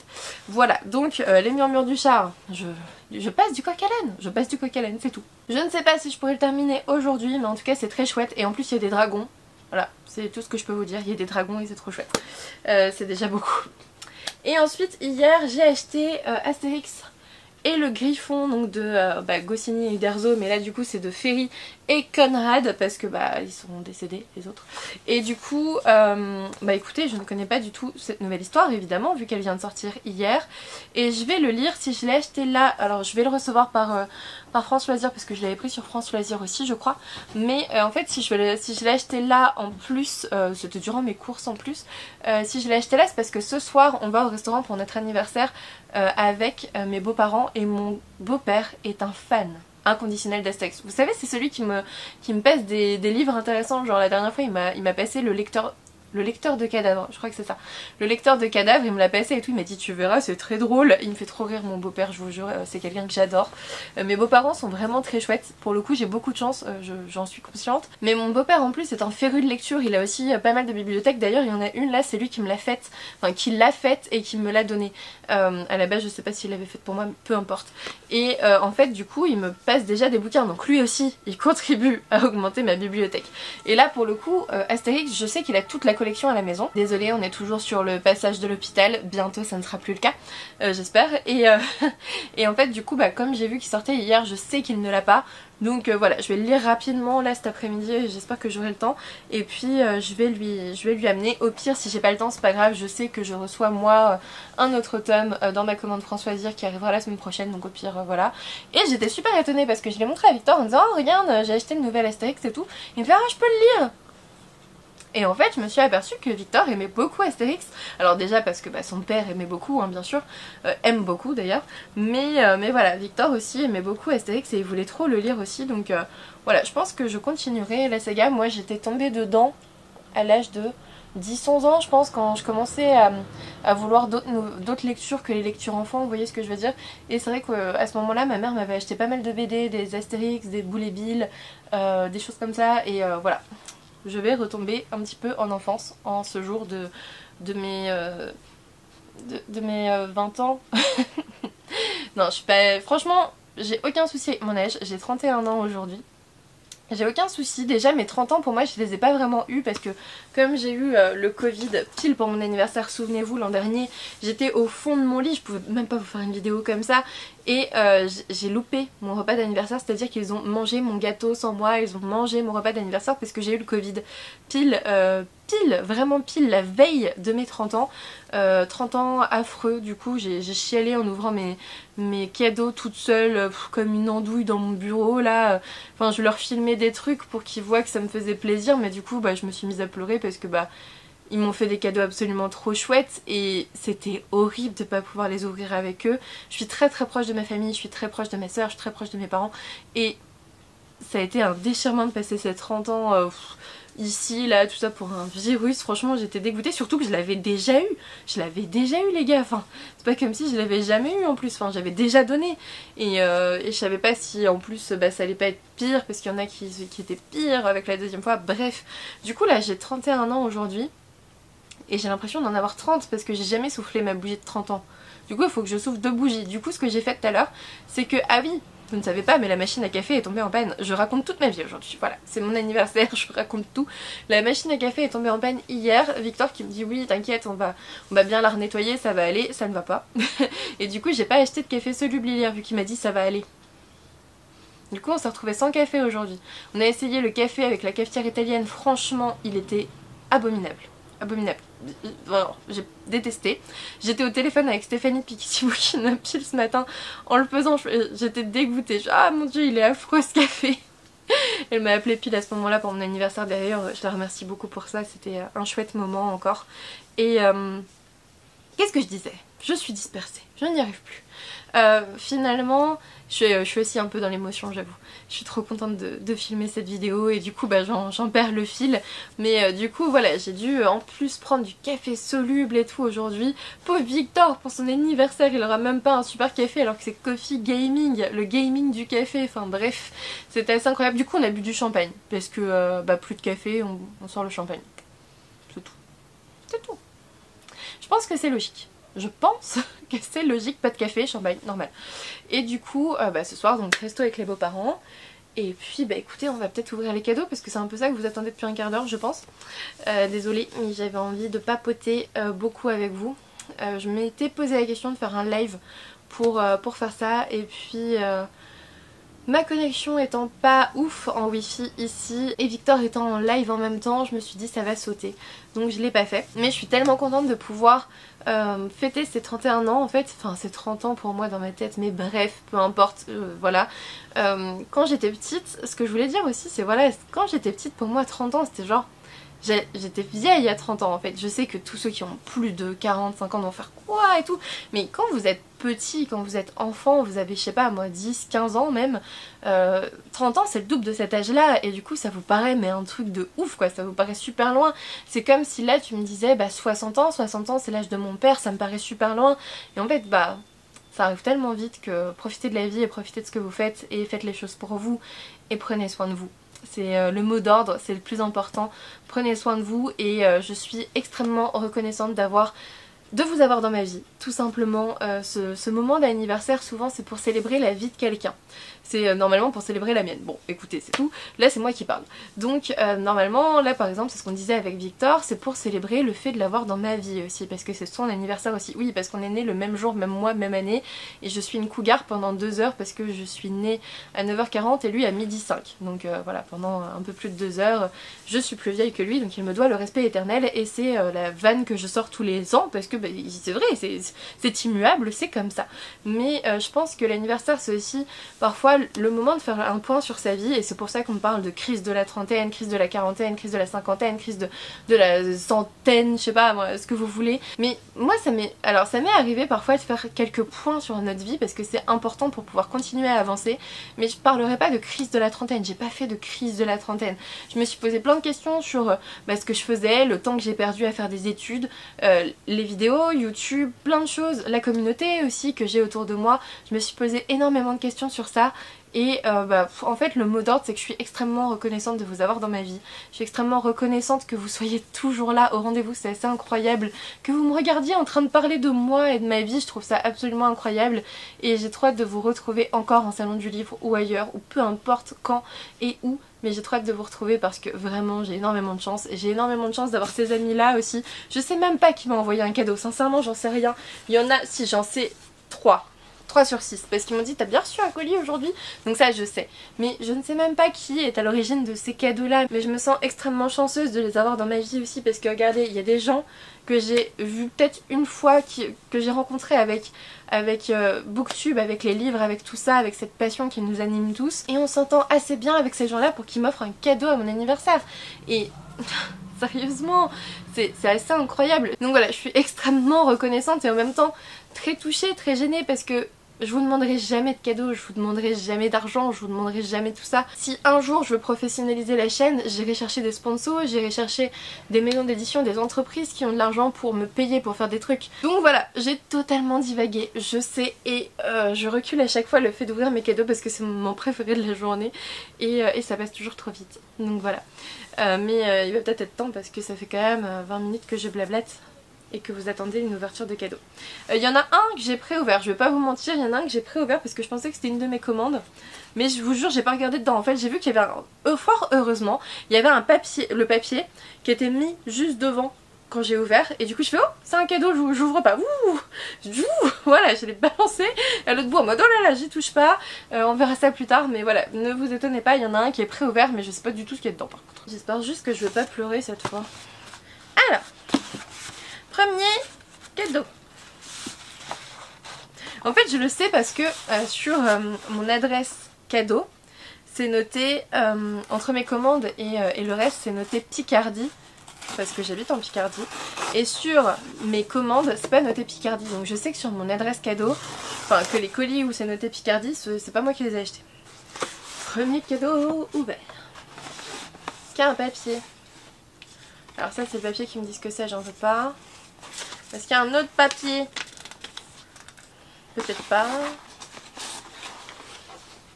Voilà, donc les murmures du char, je passe du coq à l'âne, c'est tout. Je ne sais pas si je pourrais le terminer aujourd'hui, mais en tout cas c'est très chouette et en plus il y a des dragons. Voilà, c'est tout ce que je peux vous dire, il y a des dragons et c'est trop chouette. C'est déjà beaucoup. Et ensuite hier j'ai acheté Astérix et le Griffon donc de Goscinny et Uderzo, mais là du coup c'est de Ferry et Conrad parce que ils sont décédés les autres. Et du coup écoutez, je ne connais pas du tout cette nouvelle histoire évidemment vu qu'elle vient de sortir hier et je vais le lire. Si je l'ai acheté là, alors je vais le recevoir par France Loisirs parce que je l'avais pris sur France Loisirs aussi je crois, mais en fait si je l'ai acheté là en plus, c'était durant mes courses en plus, si je l'ai acheté là c'est parce que ce soir on va au restaurant pour notre anniversaire avec mes beaux-parents et mon beau-père est un fan inconditionnel d'Astérix. Vous savez, c'est celui qui me passe des livres intéressants, genre la dernière fois il m'a passé le lecteur de cadavres, je crois que c'est ça. Le lecteur de cadavres, il me l'a passé et tout, il m'a dit tu verras c'est très drôle, il me fait trop rire mon beau-père, je vous jure, c'est quelqu'un que j'adore. Mes beaux-parents sont vraiment très chouettes, pour le coup j'ai beaucoup de chance, j'en suis consciente. Mais mon beau-père en plus est un féru de lecture, il a aussi pas mal de bibliothèques, d'ailleurs il y en a une là, c'est lui qui me l'a faite, enfin qui l'a faite et qui me l'a donnée. À la base je sais pas s'il l'avait faite pour moi, mais peu importe. Et en fait du coup il me passe déjà des bouquins, donc lui aussi il contribue à augmenter ma bibliothèque. Et là pour le coup, Astérix, je sais qu'il a toute la collection à la maison. Désolée, on est toujours sur le passage de l'hôpital, bientôt ça ne sera plus le cas, j'espère. Et en fait du coup comme j'ai vu qu'il sortait hier, je sais qu'il ne l'a pas. Donc voilà, je vais le lire rapidement là cet après-midi, j'espère que j'aurai le temps. Et puis je vais lui amener. Au pire, si j'ai pas le temps, c'est pas grave, je sais que je reçois moi un autre tome dans ma commande France Loisirs qui arrivera la semaine prochaine, donc au pire voilà. Et j'étais super étonnée parce que je l'ai montré à Victor en disant oh regarde, j'ai acheté une nouvelle Astérix et tout. Il me fait ah je peux le lire. Et en fait je me suis aperçue que Victor aimait beaucoup Astérix. Alors déjà parce que son père aimait beaucoup hein, bien sûr, aime beaucoup d'ailleurs, mais voilà, Victor aussi aimait beaucoup Astérix et il voulait trop le lire aussi, donc voilà, je pense que je continuerai la saga. Moi j'étais tombée dedans à l'âge de 10-11 ans je pense, quand je commençais à vouloir d'autres lectures que les lectures enfants, vous voyez ce que je veux dire. Et c'est vrai qu'à ce moment là ma mère m'avait acheté pas mal de BD, des Astérix, des Boule et Bill, des choses comme ça, et voilà. Je vais retomber un petit peu en enfance en ce jour de mes 20 ans. Non, je suis pas... Franchement, j'ai aucun souci avec mon âge, j'ai 31 ans aujourd'hui. J'ai aucun souci, déjà mes 30 ans pour moi je les ai pas vraiment eu parce que comme j'ai eu le Covid pile pour mon anniversaire, souvenez-vous l'an dernier, j'étais au fond de mon lit, je pouvais même pas vous faire une vidéo comme ça, et j'ai loupé mon repas d'anniversaire, c'est-à-dire qu'ils ont mangé mon gâteau sans moi, ils ont mangé mon repas d'anniversaire parce que j'ai eu le Covid pile, vraiment pile la veille de mes 30 ans, 30 ans affreux, du coup j'ai chialé en ouvrant mes cadeaux toute seule comme une andouille dans mon bureau là, enfin je leur filmais des trucs pour qu'ils voient que ça me faisait plaisir, mais du coup bah, je me suis mise à pleurer parce que bah ils m'ont fait des cadeaux absolument trop chouettes et c'était horrible de pas pouvoir les ouvrir avec eux. Je suis très proche de ma famille, je suis très proche de ma soeur, je suis très proche de mes parents et ça a été un déchirement de passer ces 30 ans ici, là, tout ça pour un virus. Franchement j'étais dégoûtée, surtout que je l'avais déjà eu. Je l'avais déjà eu les gars, enfin c'est pas comme si je l'avais jamais eu en plus, enfin j'avais déjà donné. Et je savais pas si en plus bah, ça allait pas être pire parce qu'il y en a qui étaient pires avec la deuxième fois, bref. Du coup là j'ai 31 ans aujourd'hui et j'ai l'impression d'en avoir 30 parce que j'ai jamais soufflé ma bougie de 30 ans. Du coup il faut que je souffle 2 bougies. Du coup ce que j'ai fait tout à l'heure c'est que, ah oui, vous ne savez pas mais la machine à café est tombée en panne. Je raconte toute ma vie aujourd'hui, voilà, c'est mon anniversaire, je raconte tout. La machine à café est tombée en panne hier, Victor qui me dit oui t'inquiète on va bien la renettoyer, ça va aller, ça ne va pas. Et du coup j'ai pas acheté de café soluble hier vu qu'il m'a dit ça va aller. Du coup on s'est retrouvé sans café aujourd'hui. On a essayé le café avec la cafetière italienne, franchement il était abominable. Abominable. Vraiment, j'ai détesté. J'étais au téléphone avec Stéphanie Pikitty-Boukin pile ce matin en le faisant, j'étais dégoûtée. Ah mon dieu, il est affreux ce café. Elle m'a appelé pile à ce moment là pour mon anniversaire, d'ailleurs je la remercie beaucoup pour ça, c'était un chouette moment encore. Et qu'est-ce que je disais? Je suis dispersée, je n'y arrive plus. Finalement, je suis aussi un peu dans l'émotion, j'avoue. Je suis trop contente de filmer cette vidéo et du coup bah, j'en perds le fil. Mais du coup voilà, j'ai dû en plus prendre du café soluble et tout aujourd'hui. Pauvre Victor, pour son anniversaire, il aura même pas un super café alors que c'est Coffee Gaming, le gaming du café. Enfin bref, c'était assez incroyable. Du coup on a bu du champagne parce que bah, plus de café, on sort le champagne. C'est tout. C'est tout. Je pense que c'est logique. Je pense que c'est logique, pas de café, champagne, normal. Et du coup, bah, ce soir, donc resto avec les beaux-parents. Et puis, bah écoutez, on va peut-être ouvrir les cadeaux parce que c'est un peu ça que vous attendez depuis un quart d'heure, je pense. Désolée, mais j'avais envie de papoter beaucoup avec vous. Je m'étais posé la question de faire un live pour faire ça. Et puis... ma connexion étant pas ouf en wifi ici et Victor étant en live en même temps, je me suis dit ça va sauter. Donc je l'ai pas fait. Mais je suis tellement contente de pouvoir fêter ces 31 ans en fait. Enfin c'est 30 ans pour moi dans ma tête, mais bref, peu importe, voilà. Quand j'étais petite, ce que je voulais dire aussi c'est voilà, quand j'étais petite pour moi 30 ans c'était genre... J'étais vieille à 30 ans en fait, je sais que tous ceux qui ont plus de 40-50 ans vont faire quoi et tout, mais quand vous êtes petit, quand vous êtes enfant, vous avez je sais pas moi 10-15 ans même, 30 ans c'est le double de cet âge là et du coup ça vous paraît mais un truc de ouf quoi, ça vous paraît super loin. C'est comme si là tu me disais bah 60 ans c'est l'âge de mon père, ça me paraît super loin et en fait bah... ça arrive tellement vite que profitez de la vie et profitez de ce que vous faites et faites les choses pour vous et prenez soin de vous. C'est le mot d'ordre, c'est le plus important. Prenez soin de vous et je suis extrêmement reconnaissante de vous avoir dans ma vie. Tout simplement, ce moment d'anniversaire, souvent c'est pour célébrer la vie de quelqu'un. C'est normalement pour célébrer la mienne. Bon, écoutez, c'est tout. Là, c'est moi qui parle. Donc, normalement, là par exemple, c'est ce qu'on disait avec Victor, c'est pour célébrer le fait de l'avoir dans ma vie aussi, parce que c'est son anniversaire aussi. Oui, parce qu'on est nés le même jour, même mois, même année, et je suis une cougar pendant 2 heures parce que je suis née à 9h40 et lui à 12h05. Donc voilà, pendant un peu plus de 2 heures, je suis plus vieille que lui, donc il me doit le respect éternel, et c'est la vanne que je sors tous les ans, parce que que bah, c'est vrai, c'est immuable, c'est comme ça. Mais je pense que l'anniversaire c'est aussi parfois le moment de faire un point sur sa vie, et c'est pour ça qu'on parle de crise de la trentaine, crise de la quarantaine, crise de la cinquantaine, crise de la centaine, je sais pas moi, ce que vous voulez. Mais moi ça m'est arrivé parfois de faire quelques points sur notre vie parce que c'est important pour pouvoir continuer à avancer, mais je parlerai pas de crise de la trentaine, j'ai pas fait de crise de la trentaine. Je me suis posé plein de questions sur ce que je faisais, le temps que j'ai perdu à faire des études, les vidéos, YouTube, plein de choses, la communauté aussi que j'ai autour de moi. Je me suis posé énormément de questions sur ça. Et en fait le mot d'ordre c'est que je suis extrêmement reconnaissante de vous avoir dans ma vie. Je suis extrêmement reconnaissante que vous soyez toujours là au rendez-vous, c'est assez incroyable. Que vous me regardiez en train de parler de moi et de ma vie, je trouve ça absolument incroyable. Et j'ai trop hâte de vous retrouver encore en salon du livre ou ailleurs, ou peu importe quand et où. Mais j'ai trop hâte de vous retrouver parce que vraiment j'ai énormément de chance. Et j'ai énormément de chance d'avoir ces amis là aussi. Je sais même pas qui m'a envoyé un cadeau, sincèrement j'en sais rien. Il y en a, si j'en sais 3 sur 6 parce qu'ils m'ont dit t'as bien reçu un colis aujourd'hui, donc ça je sais, mais je ne sais même pas qui est à l'origine de ces cadeaux là, mais je me sens extrêmement chanceuse de les avoir dans ma vie aussi parce que regardez, il y a des gens que j'ai vu peut-être une fois, que j'ai rencontré avec Booktube, avec les livres, avec tout ça, avec cette passion qui nous anime tous, et on s'entend assez bien avec ces gens là pour qu'ils m'offrent un cadeau à mon anniversaire. Et sérieusement, c'est assez incroyable. Donc voilà, je suis extrêmement reconnaissante et en même temps très touchée, très gênée parce que je vous demanderai jamais de cadeaux, je vous demanderai jamais d'argent, je vous demanderai jamais tout ça. Si un jour je veux professionnaliser la chaîne, j'irai chercher des sponsors, j'irai chercher des maisons d'édition, des entreprises qui ont de l'argent pour me payer pour faire des trucs. Donc voilà, j'ai totalement divagué, je sais, et je recule à chaque fois le fait d'ouvrir mes cadeaux parce que c'est mon moment préféré de la journée et ça passe toujours trop vite. Donc voilà. Mais il va peut-être être temps parce que ça fait quand même 20 minutes que je blablate et que vous attendez une ouverture de cadeaux. Il y en a un que j'ai pré-ouvert, je vais pas vous mentir, il y en a un que j'ai pré-ouvert parce que je pensais que c'était une de mes commandes, mais je vous jure j'ai pas regardé dedans. En fait j'ai vu qu'il y avait fort heureusement, il y avait un papier, le papier qui était mis juste devant quand j'ai ouvert, et du coup je fais oh c'est un cadeau, j'ouvre pas, voilà, je l'ai balancé à l'autre bout en mode oh là là j'y touche pas, on verra ça plus tard, mais voilà, ne vous étonnez pas, il y en a un qui est pré-ouvert mais je sais pas du tout ce qu'il y a dedans par contre. J'espère juste que je vais pas pleurer cette fois. Alors, premier cadeau. En fait je le sais parce que sur mon adresse cadeau c'est noté, entre mes commandes et le reste c'est noté Picardie, parce que j'habite en Picardie, et sur mes commandes c'est pas noté Picardie, donc je sais que sur mon adresse cadeau, enfin que les colis où c'est noté Picardie, c'est pas moi qui les ai achetés. Premier cadeau ouvert. Est-ce qu'il y a un papier? Alors ça c'est le papier qui me dit ce que c'est, j'en veux pas. Est-ce qu'il y a un autre papier? Peut-être pas.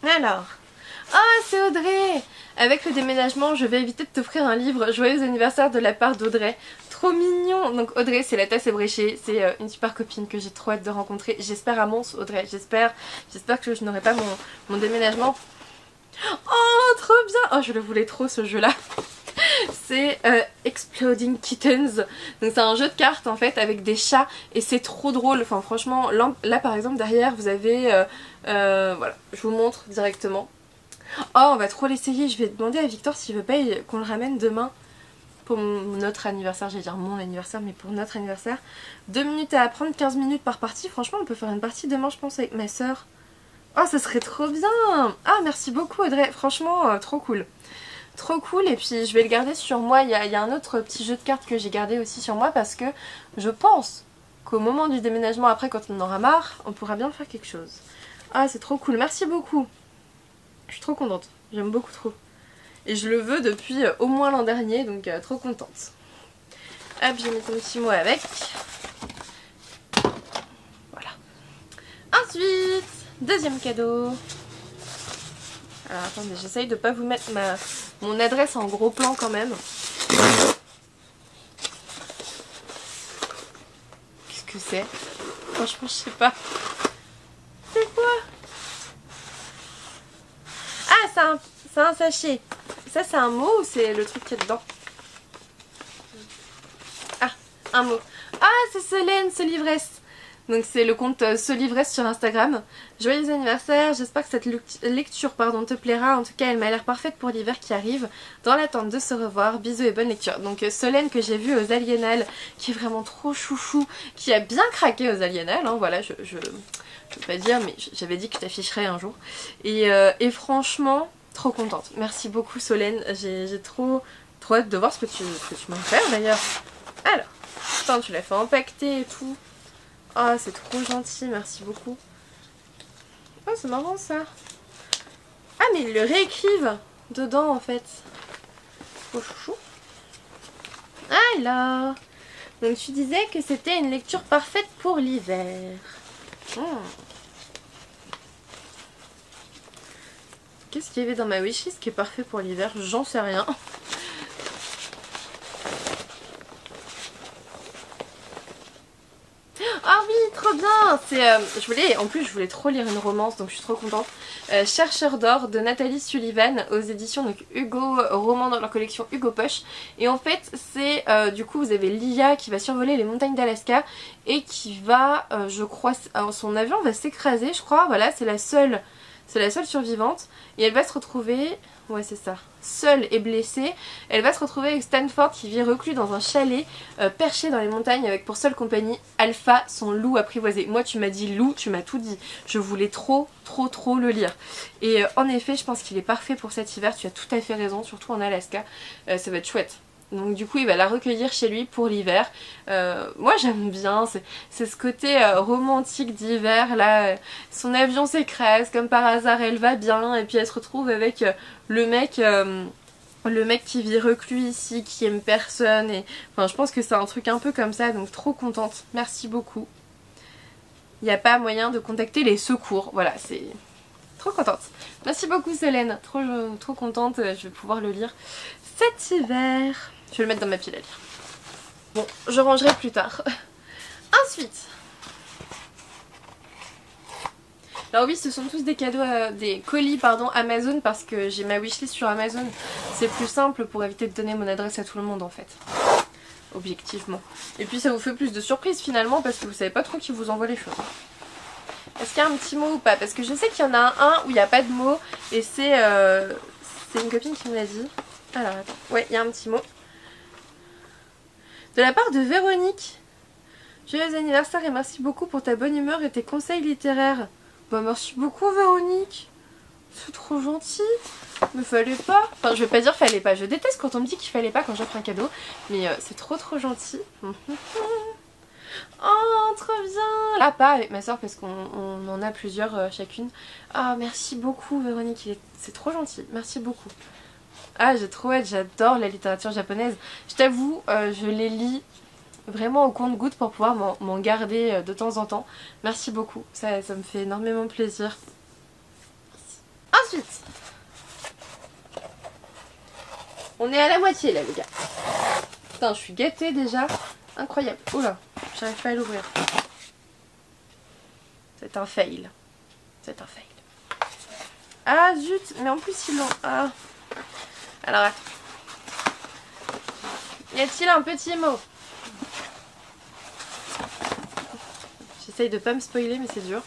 Alors. Ah, c'est Audrey! Avec le déménagement, je vais éviter de t'offrir un livre. Joyeux anniversaire de la part d'Audrey. Trop mignon! Donc Audrey, c'est la tasse ébréchée. C'est une super copine que j'ai trop hâte de rencontrer. J'espère à Mons, Audrey. J'espère que je n'aurai pas mon déménagement. Oh, trop bien! Oh, je le voulais trop ce jeu-là. C'est Exploding Kittens, donc c'est un jeu de cartes en fait avec des chats et c'est trop drôle, enfin franchement là par exemple derrière vous avez voilà, je vous montre directement. Oh on va trop l'essayer, je vais demander à Victor s'il veut pas qu'on le ramène demain pour notre anniversaire, j'allais dire mon anniversaire mais pour notre anniversaire. 2 minutes à apprendre, 15 minutes par partie, franchement on peut faire une partie demain je pense avec ma soeur. Oh ça serait trop bien. Ah merci beaucoup Audrey, franchement trop cool. Trop cool, et puis je vais le garder sur moi. Il y a un autre petit jeu de cartes que j'ai gardé aussi sur moi parce que je pense qu'au moment du déménagement, après quand on en aura marre, on pourra bien faire quelque chose. Ah c'est trop cool, merci beaucoup. Je suis trop contente, j'aime beaucoup trop. Et je le veux depuis au moins l'an dernier, donc trop contente. Hop, j'ai mis ton petit mot avec. Voilà. Ensuite, deuxième cadeau. Alors attendez, j'essaye de pas vous mettre mon adresse en gros plan quand même. Qu'est-ce que c'est? Franchement je sais pas. C'est quoi? Ah c'est un sachet. Ça c'est un mot ou c'est le truc qui est dedans? Ah, un mot. Ah c'est Solène, ce livresse. Donc c'est le compte Solivresse sur Instagram. Joyeux anniversaire, j'espère que cette lecture te plaira. En tout cas elle m'a l'air parfaite pour l'hiver qui arrive. Dans l'attente de se revoir, bisous et bonne lecture. Donc Solène que j'ai vue aux Aliénales, qui est vraiment trop chouchou, qui a bien craqué aux Aliénales, hein, voilà, je peux pas dire, mais j'avais dit que je t'afficherais un jour. Et franchement, trop contente. Merci beaucoup Solène, j'ai trop hâte de voir ce que tu m'as offert d'ailleurs. Alors, putain, tu l'as fait empaqueter et tout. Oh, c'est trop gentil, merci beaucoup. Oh, c'est marrant ça. Ah, mais ils le réécrivent dedans en fait. Oh, chouchou. Alors, donc tu disais que c'était une lecture parfaite pour l'hiver. Qu'est-ce qu'il y avait dans ma wishlist qui est parfait pour l'hiver? J'en sais rien. Ah oui, trop bien. En plus je voulais trop lire une romance, donc je suis trop contente. Chercheur d'or de Nathalie Sullivan aux éditions donc Hugo, roman dans leur collection Hugo Poche. Et en fait c'est du coup vous avez Lia qui va survoler les montagnes d'Alaska et qui va, je crois, son avion va s'écraser je crois, voilà, c'est la seule survivante et elle va se retrouver, ouais c'est ça, seule et blessée. Elle va se retrouver avec Stanford qui vit reclus dans un chalet perché dans les montagnes avec pour seule compagnie Alpha, son loup apprivoisé. Moi tu m'as dit loup, tu m'as tout dit. Je voulais trop le lire. Et en effet je pense qu'il est parfait pour cet hiver, tu as tout à fait raison, surtout en Alaska, ça va être chouette. Donc du coup il va la recueillir chez lui pour l'hiver. Moi j'aime bien, c'est ce côté romantique d'hiver là. Son avion s'écrase, comme par hasard elle va bien et puis elle se retrouve avec le mec qui vit reclus ici, qui aime personne. Et enfin je pense que c'est un truc un peu comme ça, donc trop contente. Merci beaucoup. Il n'y a pas moyen de contacter les secours, voilà, c'est trop contente. Merci beaucoup Solène, trop contente, je vais pouvoir le lire cet hiver. Je vais le mettre dans ma pile à lire. Bon, je rangerai plus tard. Ensuite. Alors oui, ce sont tous des cadeaux, des colis pardon, Amazon parce que j'ai ma wishlist sur Amazon. C'est plus simple pour éviter de donner mon adresse à tout le monde en fait. Objectivement. Et puis ça vous fait plus de surprises finalement parce que vous savez pas trop qui vous envoie les choses. Est-ce qu'il y a un petit mot ou pas? Parce que je sais qu'il y en a un où il n'y a pas de mot et c'est une copine qui me l'a dit. Alors attends, ouais, il y a un petit mot. De la part de Véronique. Joyeux anniversaire et merci beaucoup pour ta bonne humeur et tes conseils littéraires. Bah merci beaucoup Véronique. C'est trop gentil. Mais fallait pas. Enfin je vais pas dire fallait pas. Je déteste quand on me dit qu'il fallait pas quand j'offre un cadeau. Mais c'est trop gentil. Oh trop bien. Là pas avec ma soeur parce qu'on en a plusieurs chacune. Ah merci beaucoup Véronique. C'est trop gentil. Merci beaucoup. Ah j'ai trop hâte, j'adore la littérature japonaise. Je t'avoue, je les lis vraiment au compte-gouttes pour pouvoir m'en garder de temps en temps. Merci beaucoup, ça me fait énormément plaisir. Merci. Ensuite, on est à la moitié là les gars. Putain, je suis gâtée déjà. Incroyable. Oula, j'arrive pas à l'ouvrir. C'est un fail. C'est un fail. Ah zut, mais en plus ils l'ont... Ah. Alors attends. Y a-t-il un petit mot? J'essaye de pas me spoiler mais c'est dur.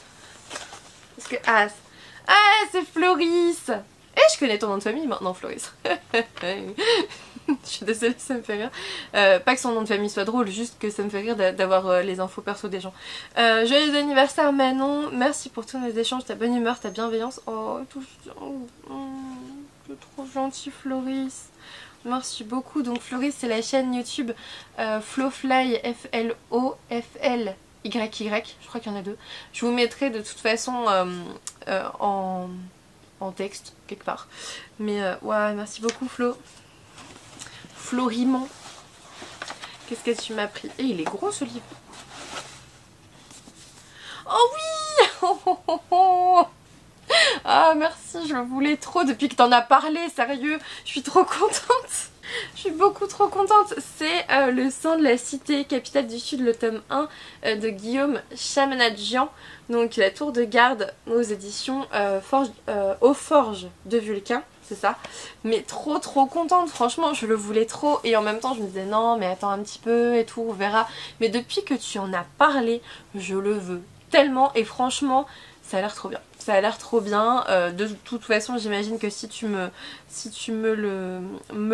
Parce que... Ah c'est Floris. Eh je connais ton nom de famille maintenant Floris. Je suis désolée, ça me fait rire. Pas que son nom de famille soit drôle, juste que ça me fait rire d'avoir les infos perso des gens. Joyeux anniversaire Manon. Merci pour tous nos échanges, ta bonne humeur, ta bienveillance. Oh, c'est trop gentil Floris. Merci beaucoup. Donc Floris c'est la chaîne YouTube Flowfly FLOFLYY. Je crois qu'il y en a deux. Je vous mettrai de toute façon en texte quelque part. Mais ouais merci beaucoup Flo. Florimont. Qu'est-ce que tu m'as pris? Et il est gros ce livre. Oh oui. Ah merci, je le voulais trop depuis que t'en as parlé, sérieux. Je suis trop contente. Je suis beaucoup trop contente. C'est Le sang de la cité, capitale du sud, le tome 1 de Guillaume Chamanadjian. Donc la tour de garde aux éditions Aux Forges de Vulcain. c'est ça. Mais trop contente, franchement je le voulais trop et en même temps je me disais non mais attends un petit peu et tout, on verra. Mais depuis que tu en as parlé, je le veux tellement et franchement ça a l'air trop bien. Ça a l'air trop bien, de toute façon j'imagine que si tu me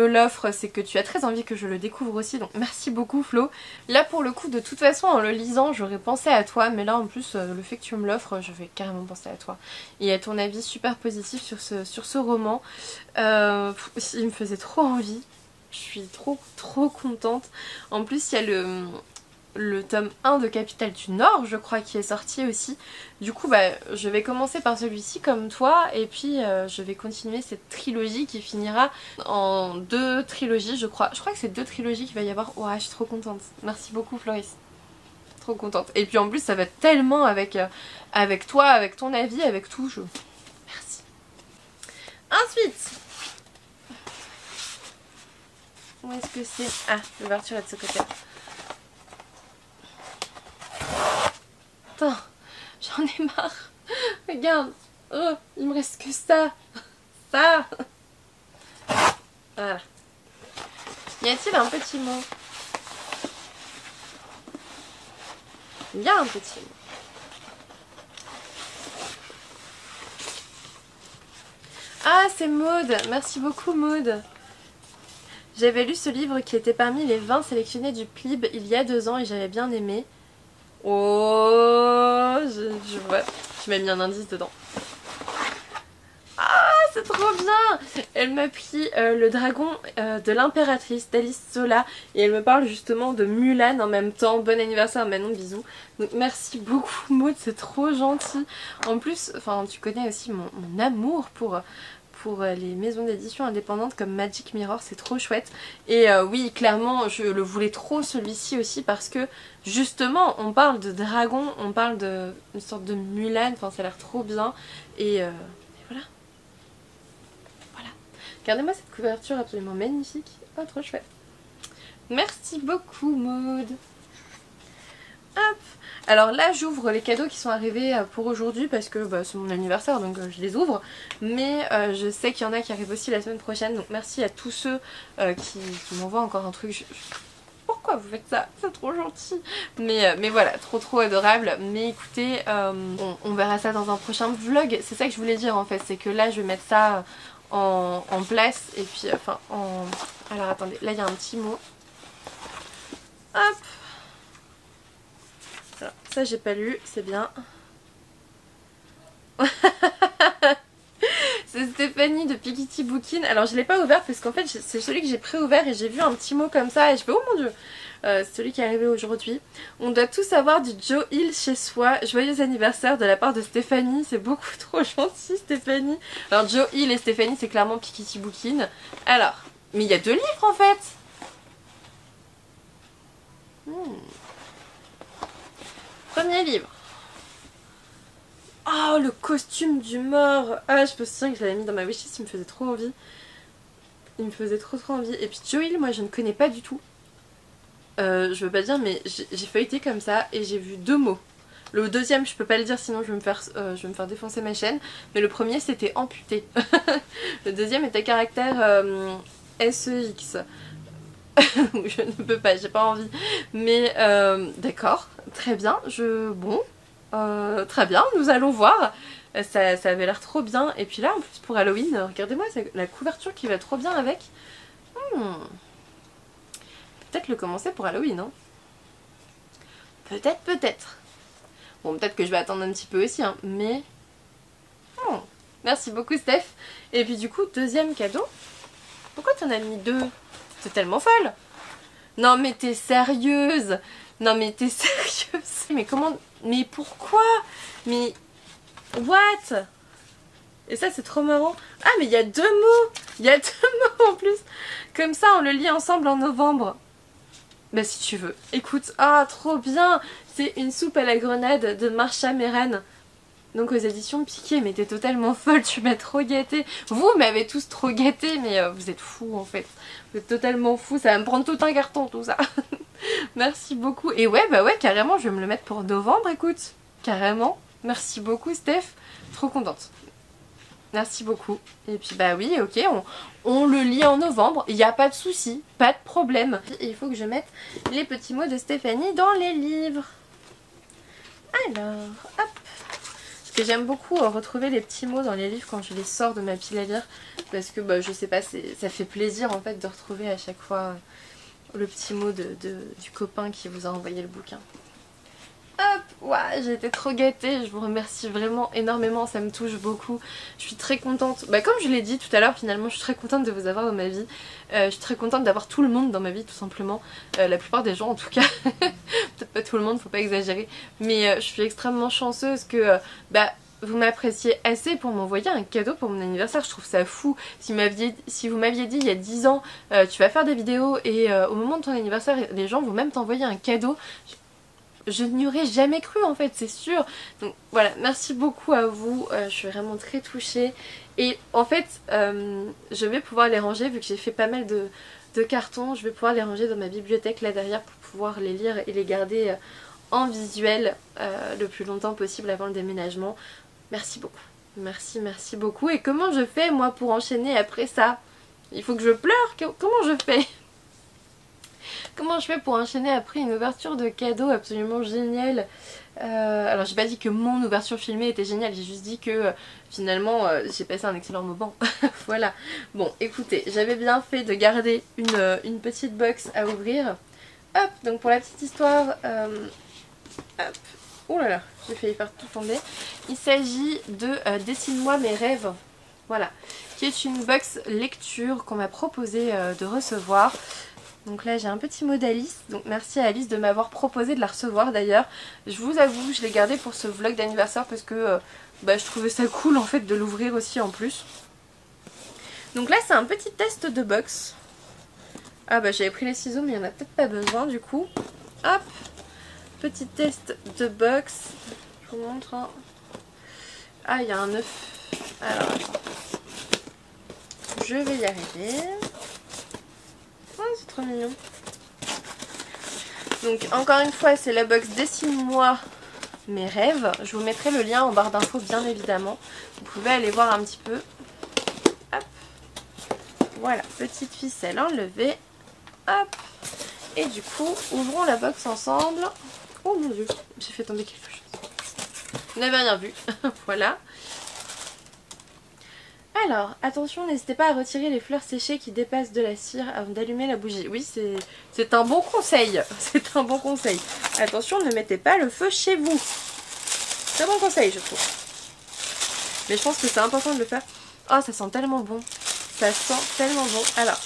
l'offres c'est que tu as très envie que je le découvre aussi, donc merci beaucoup Flo. Là pour le coup de toute façon en le lisant j'aurais pensé à toi, mais là en plus le fait que tu me l'offres je vais carrément penser à toi. Et à ton avis super positif sur ce roman, il me faisait trop envie, je suis trop contente. En plus il y a le tome 1 de Capitale du Nord je crois qui est sorti aussi, du coup bah je vais commencer par celui-ci comme toi et puis je vais continuer cette trilogie qui finira en 2 trilogies je crois que c'est 2 trilogies qu'il va y avoir. Ouais je suis trop contente, merci beaucoup Floris, trop contente. Et puis en plus ça va tellement avec toi, avec ton avis, avec tout, merci. Ensuite où est-ce que c'est? Ah l'ouverture est de ce côté. Attends, j'en ai marre. Regarde, oh, il me reste que ça. Ça. Voilà. Y a-t-il un petit mot? Il y a un petit mot. Ah, c'est Maud. Merci beaucoup Maud. J'avais lu ce livre qui était parmi les 20 sélectionnés du PLIB il y a 2 ans et j'avais bien aimé. Oh, je vois, tu m'as mis un indice dedans. Ah, c'est trop bien. Elle m'a pris le dragon de l'impératrice d'Alice Zola et elle me parle justement de Mulan en même temps. Bon anniversaire Manon, bisous. Donc merci beaucoup Maud, c'est trop gentil. En plus, enfin tu connais aussi mon amour pour les maisons d'édition indépendantes comme Magic Mirror, c'est trop chouette. Et oui, clairement, je le voulais trop celui-ci aussi parce que justement, on parle de dragon, on parle d'une sorte de Mulan, enfin ça a l'air trop bien. Et voilà. Voilà. Regardez-moi cette couverture absolument magnifique. Oh, trop chouette. Merci beaucoup Maud. Hop. Alors là j'ouvre les cadeaux qui sont arrivés pour aujourd'hui parce que bah, c'est mon anniversaire donc je les ouvre. Mais je sais qu'il y en a qui arrivent aussi la semaine prochaine. Donc merci à tous ceux qui m'envoient encore un truc. Pourquoi vous faites ça? C'est trop gentil. Mais voilà, trop adorable. Mais écoutez, on verra ça dans un prochain vlog. C'est ça que je voulais dire en fait. C'est que là je vais mettre ça en place. Et puis enfin en... Alors attendez, là il y a un petit mot. Hop. Alors, ça j'ai pas lu, c'est bien. C'est Stéphanie de Piketty Bookin. Alors je l'ai pas ouvert parce qu'en fait c'est celui que j'ai pré-ouvert et j'ai vu un petit mot comme ça et je fais oh mon dieu. C'est celui qui est arrivé aujourd'hui. On doit tous avoir du Joe Hill chez soi. Joyeux anniversaire de la part de Stéphanie. C'est beaucoup trop gentil Stéphanie. Alors Joe Hill et Stéphanie c'est clairement Piketty Bookin. Alors, mais il y a 2 livres en fait. Premier livre. Oh le costume du mort. Ah je me souviens que je l'avais mis dans ma wishlist, il me faisait trop envie. Il me faisait trop envie. Et puis Joe Hill moi je ne connais pas du tout. Je veux pas dire mais j'ai feuilleté comme ça et j'ai vu 2 mots. Le deuxième je peux pas le dire sinon je vais me faire défoncer ma chaîne. Mais le premier c'était amputé. Le deuxième était caractère SEX. Je ne peux pas, j'ai pas envie. Mais d'accord, très bien, bon, très bien, nous allons voir. Ça avait l'air trop bien. Et puis là en plus pour Halloween, regardez-moi la couverture qui va trop bien avec. Peut-être le commencer pour Halloween, hein. Peut-être. Bon, peut-être que je vais attendre un petit peu aussi, hein, mais... Merci beaucoup Steph. Et puis du coup, deuxième cadeau. Pourquoi t'en as mis 2? T'es tellement folle. Non mais t'es sérieuse. Non mais t'es sérieuse. Mais comment... Mais pourquoi? Mais... What? Et ça c'est trop marrant. Ah mais il y a 2 mots. Il y a 2 mots en plus. Comme ça on le lit ensemble en novembre. Bah si tu veux. Écoute, ah trop bien. C'est une soupe à la grenade de Marsha Meren. Donc aux éditions Piqué, mais t'es totalement folle, tu m'as trop gâtée. Vous m'avez tous trop gâtée, mais vous êtes fous en fait. Vous êtes totalement fous, ça va me prendre tout un carton tout ça. Merci beaucoup. Et ouais, bah ouais, carrément, je vais me le mettre pour novembre, écoute. Carrément. Merci beaucoup Steph. Trop contente. merci beaucoup. Et puis bah oui, ok, on le lit en novembre, il n'y a pas de souci, pas de problème. Il faut que je mette les petits mots de Stéphanie dans les livres. Alors, hop. Parce que j'aime beaucoup retrouver les petits mots dans les livres quand je les sors de ma pile à lire. Parce que bah, je sais pas, ça fait plaisir en fait de retrouver à chaque fois le petit mot du copain qui vous a envoyé le bouquin. Hop, ouais, j'ai été trop gâtée, je vous remercie vraiment énormément, ça me touche beaucoup. Je suis très contente, bah, comme je l'ai dit tout à l'heure, finalement je suis très contente de vous avoir dans ma vie. Je suis très contente d'avoir tout le monde dans ma vie tout simplement, la plupart des gens en tout cas. Peut-être pas tout le monde, faut pas exagérer, mais je suis extrêmement chanceuse que bah, vous m'appréciez assez pour m'envoyer un cadeau pour mon anniversaire. Je trouve ça fou. Si vous m'aviez dit il y a 10 ans tu vas faire des vidéos et au moment de ton anniversaire les gens vont même t'envoyer un cadeau, je n'y aurais jamais cru en fait, c'est sûr. Donc voilà, merci beaucoup à vous, je suis vraiment très touchée. Et en fait, je vais pouvoir les ranger, vu que j'ai fait pas mal de cartons, je vais pouvoir les ranger dans ma bibliothèque là derrière pour pouvoir les lire et les garder en visuel le plus longtemps possible avant le déménagement. Merci beaucoup, merci beaucoup. Et comment je fais moi pour enchaîner après ça? Il faut que je pleure? Comment je fais? Comment je fais pour enchaîner après une ouverture de cadeau absolument géniale? Alors j'ai pas dit que mon ouverture filmée était géniale, j'ai juste dit que finalement j'ai passé un excellent moment. Voilà. Bon écoutez, j'avais bien fait de garder une petite box à ouvrir. Hop, donc pour la petite histoire, hop, oh là là, j'ai failli faire tout tomber. Il s'agit de Dessine-moi mes rêves. Voilà, qui est une box lecture qu'on m'a proposé de recevoir. Donc là j'ai un petit mot d'Alice, donc merci à Alice de m'avoir proposé de la recevoir d'ailleurs. Je vous avoue, je l'ai gardé pour ce vlog d'anniversaire parce que bah, je trouvais ça cool en fait de l'ouvrir aussi en plus. Donc là c'est un petit test de box. Ah bah j'avais pris les ciseaux mais il n'y en a peut-être pas besoin du coup. Hop, petit test de box, je vous montre. Hein. Ah il y a un œuf, alors attends, je vais y arriver. Oh, c'est trop mignon. Donc encore une fois c'est la box Dessine-moi mes rêves. Je vous mettrai le lien en barre d'infos bien évidemment. Vous pouvez aller voir un petit peu. Hop. Voilà, petite ficelle enlevée. Hop. Et du coup ouvrons la box ensemble. Oh mon dieu, j'ai fait tomber quelque chose. Vous n'avez rien vu. Voilà. Alors, attention, n'hésitez pas à retirer les fleurs séchées qui dépassent de la cire avant d'allumer la bougie. Oui, c'est un bon conseil. C'est un bon conseil. Attention, ne mettez pas le feu chez vous. Très bon conseil, je trouve. Mais je pense que c'est important de le faire. Oh, ça sent tellement bon. Ça sent tellement bon. Alors,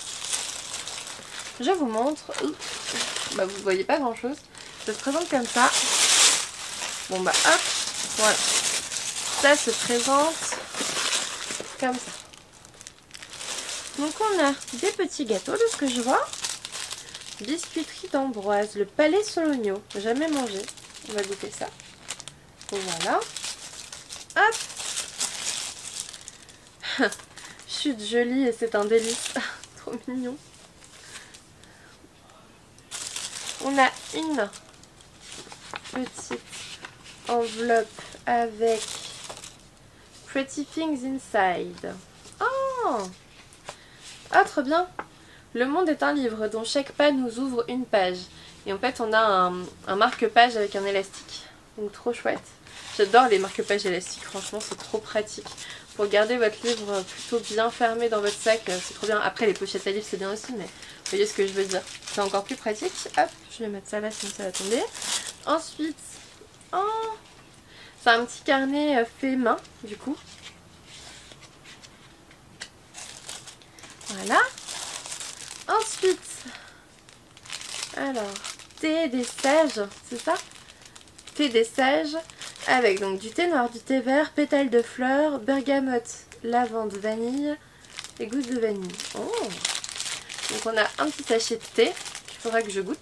je vous montre. Bah, vous ne voyez pas grand chose. Ça se présente comme ça. Bon, bah, hop. Voilà. Ça se présente comme ça. Donc on a des petits gâteaux de ce que je vois. Biscuiterie d'Ambroise, le Palais Sologno. Jamais mangé. On va goûter ça. Voilà. Hop. Chut, joli et c'est un délice. Trop mignon. On a une petite enveloppe avec Pretty Things Inside. Oh! Ah, trop bien! Le monde est un livre dont chaque pas nous ouvre une page. Et en fait, on a un marque-page avec un élastique. Donc, trop chouette. J'adore les marque-pages élastiques. Franchement, c'est trop pratique. Pour garder votre livre plutôt bien fermé dans votre sac, c'est trop bien. Après, les pochettes à livres, c'est bien aussi, mais vous voyez ce que je veux dire. C'est encore plus pratique. Hop, je vais mettre ça là, sinon ça va tomber. Ensuite, oh! C'est un petit carnet fait main, du coup. Voilà. Ensuite, alors, thé des sages, c'est ça? Thé des sages, avec donc du thé noir, du thé vert, pétales de fleurs, bergamote, lavande, vanille et gousse de vanille. Oh! Donc on a un petit sachet de thé qu'il faudra que je goûte.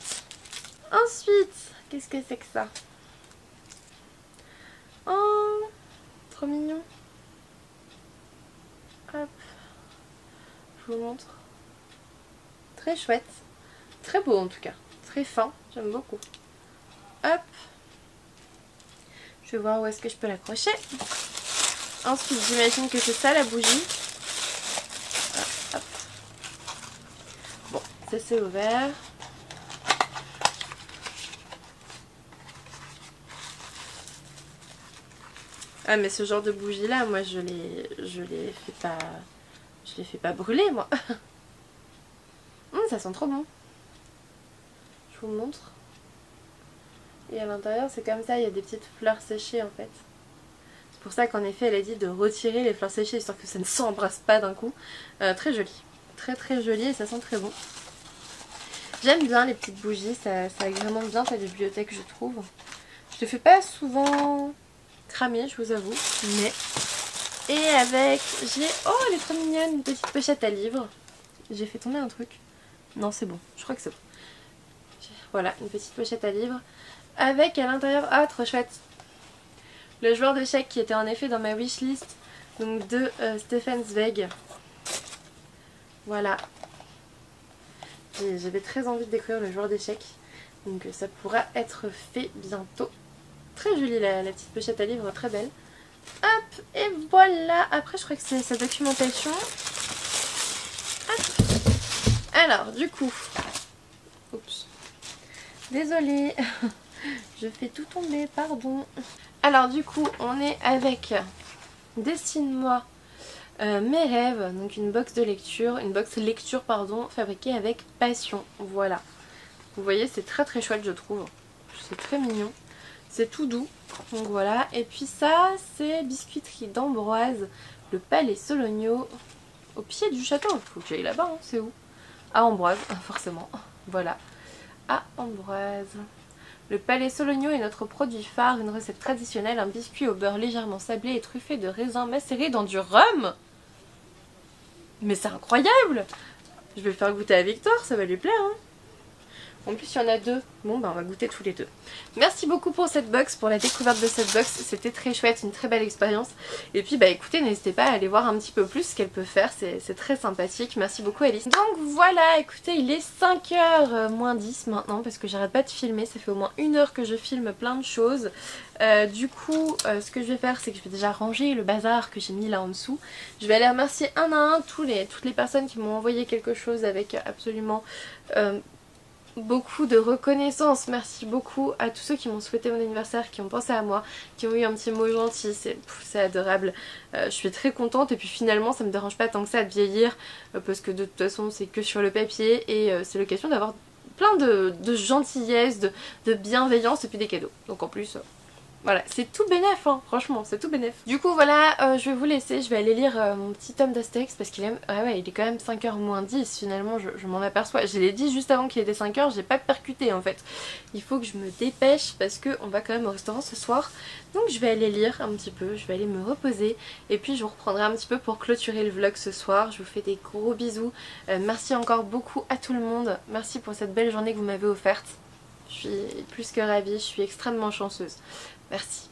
Ensuite, qu'est-ce que c'est que ça? Oh, trop mignon. Hop, je vous montre. Très chouette, très beau en tout cas, très fin, j'aime beaucoup. Hop, je vais voir où est-ce que je peux l'accrocher. Ensuite j'imagine que c'est ça la bougie. Hop. Bon, ça c'est ouvert. Ah mais ce genre de bougie là, moi je les fais pas brûler moi. Ça sent trop bon. Je vous montre. Et à l'intérieur c'est comme ça, il y a des petites fleurs séchées en fait. C'est pour ça qu'en effet elle a dit de retirer les fleurs séchées histoire que ça ne s'embrasse pas d'un coup. Très joli. Très très joli et ça sent très bon. J'aime bien les petites bougies, ça agrémente bien ta bibliothèque je trouve. Je le fais pas souvent cramer je vous avoue. Mais... Et avec... j'ai... Oh elle est trop mignonne, une petite pochette à livres. J'ai fait tomber un truc. Non c'est bon, je crois que c'est bon. Voilà, une petite pochette à livres. Avec à l'intérieur, ah trop chouette, le joueur d'échecs qui était en effet dans ma wishlist. Donc de Stefan Zweig. Voilà. J'avais très envie de découvrir le joueur d'échecs. Donc ça pourra être fait bientôt. Très jolie la petite pochette à livres, très belle. Hop, et voilà. Après je crois que c'est sa documentation. Hop. Alors du coup... Oups. Désolée. Je fais tout tomber, pardon. Alors du coup on est avec Dessine-moi mes rêves, donc une box de lecture, fabriquée avec passion, voilà. Vous voyez c'est très très chouette je trouve, c'est très mignon, c'est tout doux, donc voilà. Et puis ça c'est Biscuiterie d'Ambroise, le Palais Sologno, au pied du château, faut que j'aille là-bas, hein. C'est où? À Ambroise, forcément, voilà, à Ambroise. Le Palais Sologno est notre produit phare, une recette traditionnelle, un biscuit au beurre légèrement sablé et truffé de raisins macérés dans du rhum. Mais c'est incroyable! Je vais le faire goûter à Victor, ça va lui plaire. Hein. En plus il y en a deux, bon bah on va goûter tous les deux. Merci beaucoup pour cette box, pour la découverte de cette box, c'était très chouette, une très belle expérience. Et puis bah écoutez, n'hésitez pas à aller voir un petit peu plus ce qu'elle peut faire, c'est très sympathique. Merci beaucoup Alice. Donc voilà, écoutez, il est 5h moins 10 maintenant parce que j'arrête pas de filmer, ça fait au moins 1 heure que je filme plein de choses. Du coup ce que je vais faire c'est que je vais déjà ranger le bazar que j'ai mis là en dessous. Je vais aller remercier un à un toutes les personnes qui m'ont envoyé quelque chose avec absolument... beaucoup de reconnaissance. Merci beaucoup à tous ceux qui m'ont souhaité mon anniversaire, qui ont pensé à moi, qui ont eu un petit mot gentil, c'est adorable. Je suis très contente et puis finalement ça me dérange pas tant que ça de vieillir parce que de toute façon c'est que sur le papier et c'est l'occasion d'avoir plein de gentillesse, de bienveillance et puis des cadeaux. Donc en plus... Voilà, c'est tout bénef, hein, franchement, c'est tout bénef. Du coup, voilà, je vais vous laisser, je vais aller lire mon petit tome d'Astérix parce qu'il est, il est quand même 5h moins 10, finalement, je m'en aperçois. Je l'ai dit juste avant qu'il était 5h, j'ai pas percuté en fait. Il faut que je me dépêche parce qu'on va quand même au restaurant ce soir. Donc je vais aller lire un petit peu, je vais aller me reposer et puis je vous reprendrai un petit peu pour clôturer le vlog ce soir. Je vous fais des gros bisous, merci encore beaucoup à tout le monde, merci pour cette belle journée que vous m'avez offerte. Je suis plus que ravie, je suis extrêmement chanceuse. Merci.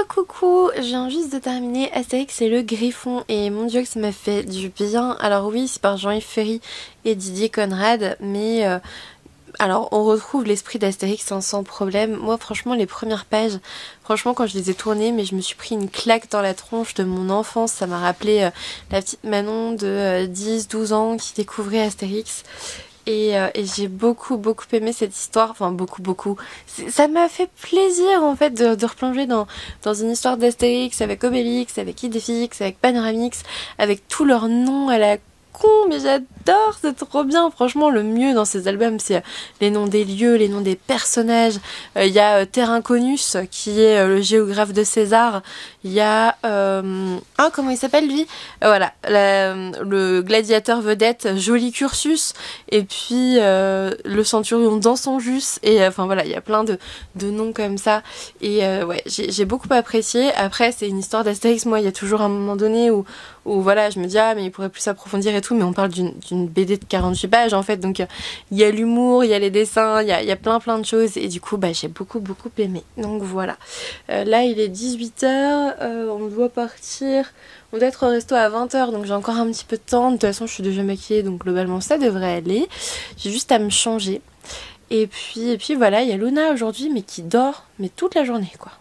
Coucou, je viens juste de terminer Astérix et le Griffon et mon dieu que ça m'a fait du bien. Alors oui, c'est par Jean-Yves Ferry et Didier Conrad, mais alors on retrouve l'esprit d'Astérix sans problème. Moi franchement les premières pages, franchement quand je les ai tournées, mais je me suis pris une claque dans la tronche de mon enfance. Ça m'a rappelé la petite Manon de 10-12 ans qui découvrait Astérix. Et j'ai beaucoup aimé cette histoire, enfin beaucoup. Ça m'a fait plaisir en fait de replonger dans une histoire d'Astérix avec Obélix, avec Idéfix, avec Panoramix, avec tous leurs noms à la con, mais j'adore, c'est trop bien. Franchement le mieux dans ces albums c'est les noms des lieux, les noms des personnages. Il y a Terranconius qui est le géographe de César. Il y a comment il s'appelle lui, voilà, le gladiateur vedette Joli Cursus, et puis le centurion dans son jus, et enfin voilà, il y a plein de noms comme ça, et ouais, j'ai beaucoup apprécié. Après c'est une histoire d'Astérix, moi il y a toujours un moment donné où voilà, je me dis ah mais il pourrait plus s'approfondir et tout, mais on parle d'une BD de 48 pages en fait, donc il y a l'humour, il y a les dessins, il y a plein de choses, et du coup bah j'ai beaucoup aimé. Donc voilà, là il est 18h, on doit partir, on doit être au resto à 20h, donc j'ai encore un petit peu de temps. De toute façon je suis déjà maquillée, donc globalement ça devrait aller, j'ai juste à me changer. Et puis voilà, il y a Luna aujourd'hui, mais qui dort mais toute la journée quoi.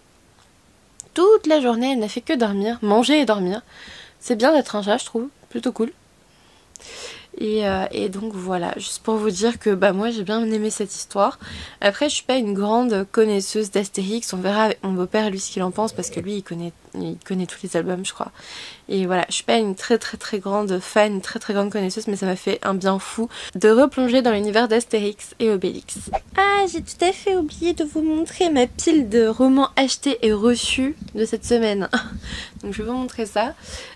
toute la journée, elle n'a fait que dormir, manger et dormir. C'est bien d'être un chat, je trouve, plutôt cool. Et donc voilà, juste pour vous dire que bah moi j'ai bien aimé cette histoire. Après je suis pas une grande connaisseuse d'Astérix, on verra avec mon beau-père lui ce qu'il en pense parce que lui il connaît tous les albums je crois. Et voilà, je suis pas une très grande fan, une très grande connaisseuse, mais ça m'a fait un bien fou de replonger dans l'univers d'Astérix et Obélix. Ah, j'ai tout à fait oublié de vous montrer ma pile de romans achetés et reçus de cette semaine. Donc je vais vous montrer ça.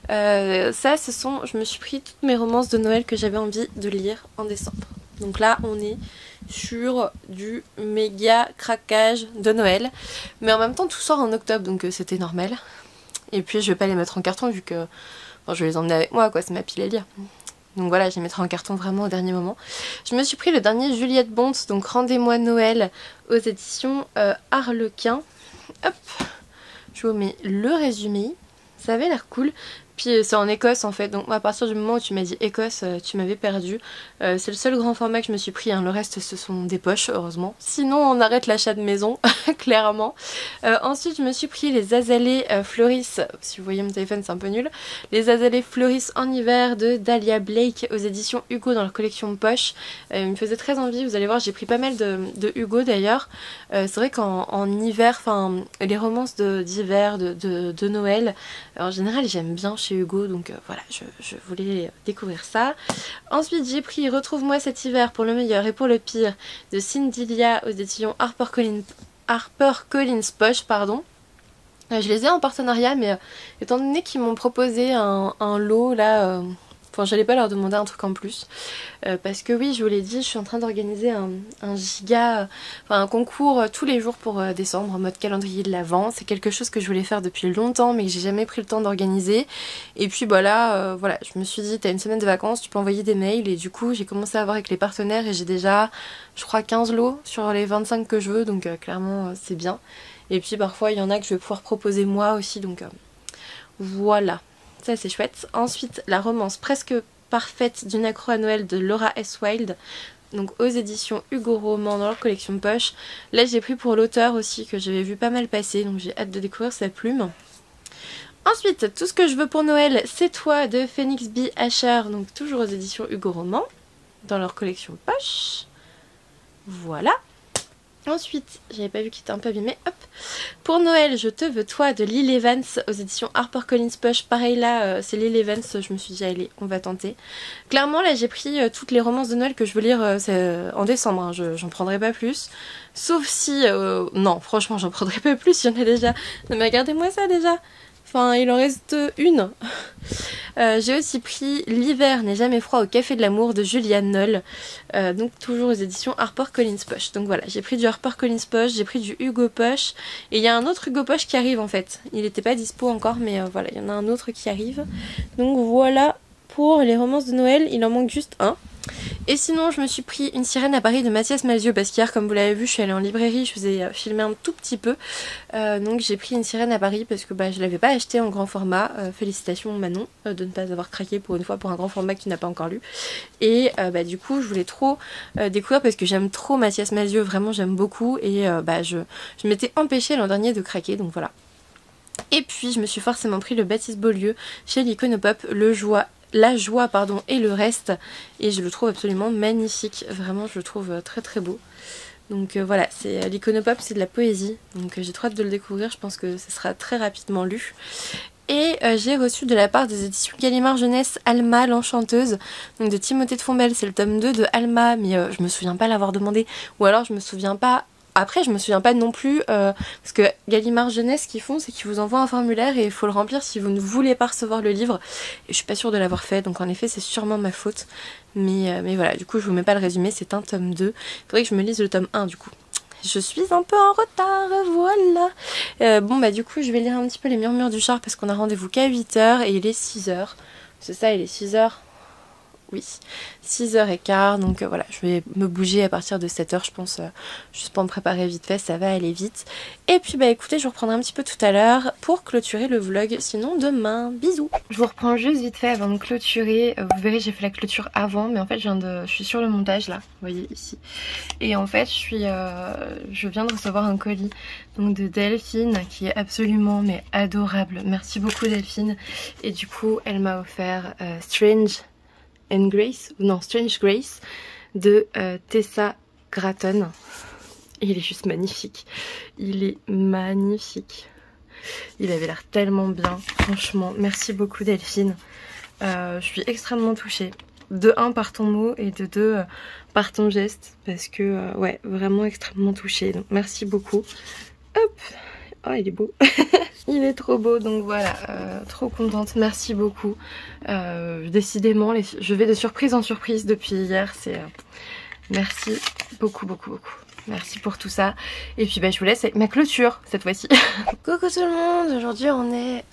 Ça, je me suis pris toutes mes romances de Noël que j'avais envie de lire en décembre. Donc là, on est sur du méga craquage de Noël. Mais en même temps, tout sort en octobre, donc c'était normal. Et puis je vais pas les mettre en carton vu que bon, je vais les emmener avec moi, quoi, c'est ma pile à lire. Donc voilà, je les mettrai en carton vraiment au dernier moment. Je me suis pris le dernier Juliette Bond, donc Rendez-moi Noël aux éditions Harlequin. Hop, je vous mets le résumé. Ça avait l'air cool. Puis c'est en Écosse en fait, donc à partir du moment où tu m'as dit Écosse, tu m'avais perdu. C'est le seul grand format que je me suis pris, hein. Le reste ce sont des poches heureusement. Sinon on arrête l'achat de maison, clairement. Ensuite je me suis pris les Azalées Floris, si vous voyez mon téléphone c'est un peu nul. Les Azalées Floris en hiver de Dahlia Blake aux éditions Hugo dans leur collection poche. Il me faisait très envie, vous allez voir j'ai pris pas mal de Hugo d'ailleurs. C'est vrai qu'en hiver, enfin les romances d'hiver, de Noël, en général j'aime bien chez Hugo, donc voilà, je voulais découvrir ça. Ensuite j'ai pris Retrouve-moi cet hiver pour le meilleur et pour le pire de Cindy-Lia aux éditions HarperCollins Poche, pardon. Je les ai en partenariat, mais étant donné qu'ils m'ont proposé un lot là, enfin j'allais pas leur demander un truc en plus, parce que oui je vous l'ai dit, je suis en train d'organiser un concours tous les jours pour décembre en mode calendrier de l'Avent. C'est quelque chose que je voulais faire depuis longtemps mais que j'ai jamais pris le temps d'organiser. Et puis bah là, voilà, je me suis dit t'as une semaine de vacances, tu peux envoyer des mails, et du coup j'ai commencé à voir avec les partenaires et j'ai déjà je crois 15 lots sur les 25 que je veux, donc clairement c'est bien. Et puis parfois il y en a que je vais pouvoir proposer moi aussi, donc voilà. Ça c'est chouette. Ensuite la romance presque parfaite d'une accro à Noël de Laura S. Wilde, donc aux éditions Hugo Roman dans leur collection poche. Là j'ai pris pour l'auteur aussi que j'avais vu pas mal passer, donc j'ai hâte de découvrir sa plume. Ensuite Tout ce que je veux pour Noël c'est toi de Phoenix B. Asher, donc toujours aux éditions Hugo Roman dans leur collection poche. Voilà. Ensuite, j'avais pas vu qu'il était un peu abîmé, hop. Pour Noël, je te veux toi de Lily Evans aux éditions HarperCollins Poche. Pareil là, c'est Lily Evans, je me suis dit allez, on va tenter. Clairement là j'ai pris toutes les romances de Noël que je veux lire en décembre, hein. J'en prendrai pas plus. Sauf si, non franchement j'en prendrai pas plus, il y en a déjà. Non mais regardez-moi ça déjà. Enfin, il en reste une. J'ai aussi pris L'hiver n'est jamais froid au café de l'amour de Julianne Noll, donc toujours aux éditions HarperCollins Poche. Donc voilà, j'ai pris du HarperCollins Poche, j'ai pris du Hugo Poche, et il y a un autre Hugo Poche qui arrive en fait. Il n'était pas dispo encore, mais voilà, il y en a un autre qui arrive. Donc voilà pour les romances de Noël, il en manque juste un. Et sinon je me suis pris Une sirène à Paris de Mathias Malzieu, parce qu'hier comme vous l'avez vu je suis allée en librairie, je vous ai filmé un tout petit peu, donc j'ai pris Une sirène à Paris parce que je l'avais pas acheté en grand format. Félicitations Manon de ne pas avoir craqué pour une fois pour un grand format que tu n'as pas encore lu. Et du coup je voulais trop découvrir parce que j'aime trop Mathias Malzieu, vraiment j'aime beaucoup, et je m'étais empêchée l'an dernier de craquer, donc voilà. Et puis je me suis forcément pris le Baptiste Beaulieu chez l'Iconopop, La joie et le reste, et je le trouve absolument magnifique, vraiment je le trouve très beau. Donc voilà, c'est l'Iconopop, c'est de la poésie, donc j'ai trop hâte de le découvrir, je pense que ce sera très rapidement lu. Et j'ai reçu de la part des éditions Gallimard Jeunesse Alma l'Enchanteuse, donc de Timothée de Fombelle, c'est le tome 2 de Alma, mais je me souviens pas l'avoir demandé, ou alors je me souviens pas. Après je me souviens pas non plus, parce que Gallimard Jeunesse ce qu'ils font c'est qu'ils vous envoient un formulaire et il faut le remplir si vous ne voulez pas recevoir le livre, et je suis pas sûre de l'avoir fait, donc en effet c'est sûrement ma faute, mais voilà, du coup je vous mets pas le résumé, c'est un tome 2, il faudrait que je me lise le tome 1 du coup. Je suis un peu en retard, voilà. Du coup je vais lire un petit peu Les Murmures du Char parce qu'on a rendez-vous qu'à 8h et il est 6h, c'est ça, il est 6h. Oui, 6h15, donc voilà, je vais me bouger à partir de 7h, je pense, juste pour me préparer vite fait, ça va aller vite. Et puis bah écoutez, je vous reprendrai un petit peu tout à l'heure pour clôturer le vlog, sinon demain, bisous. Je vous reprends juste vite fait avant de clôturer, vous verrez j'ai fait la clôture avant, mais en fait je suis sur le montage là, vous voyez ici. Et en fait je viens de recevoir un colis donc de Delphine qui est absolument mais adorable, merci beaucoup Delphine. Et du coup elle m'a offert Strange Grace de Tessa Gratton. Il est juste magnifique. Il est magnifique. Il avait l'air tellement bien. Franchement, merci beaucoup Delphine. Je suis extrêmement touchée. De 1 par ton mot et de 2 par ton geste. Parce que, ouais, vraiment extrêmement touchée. Donc merci beaucoup. Hop. Oh, il est beau. Il est trop beau, donc voilà, trop contente, merci beaucoup. Décidément, je vais de surprise en surprise depuis hier, merci beaucoup. Merci pour tout ça. Et puis bah, je vous laisse avec ma clôture cette fois-ci. Coucou tout le monde, aujourd'hui on est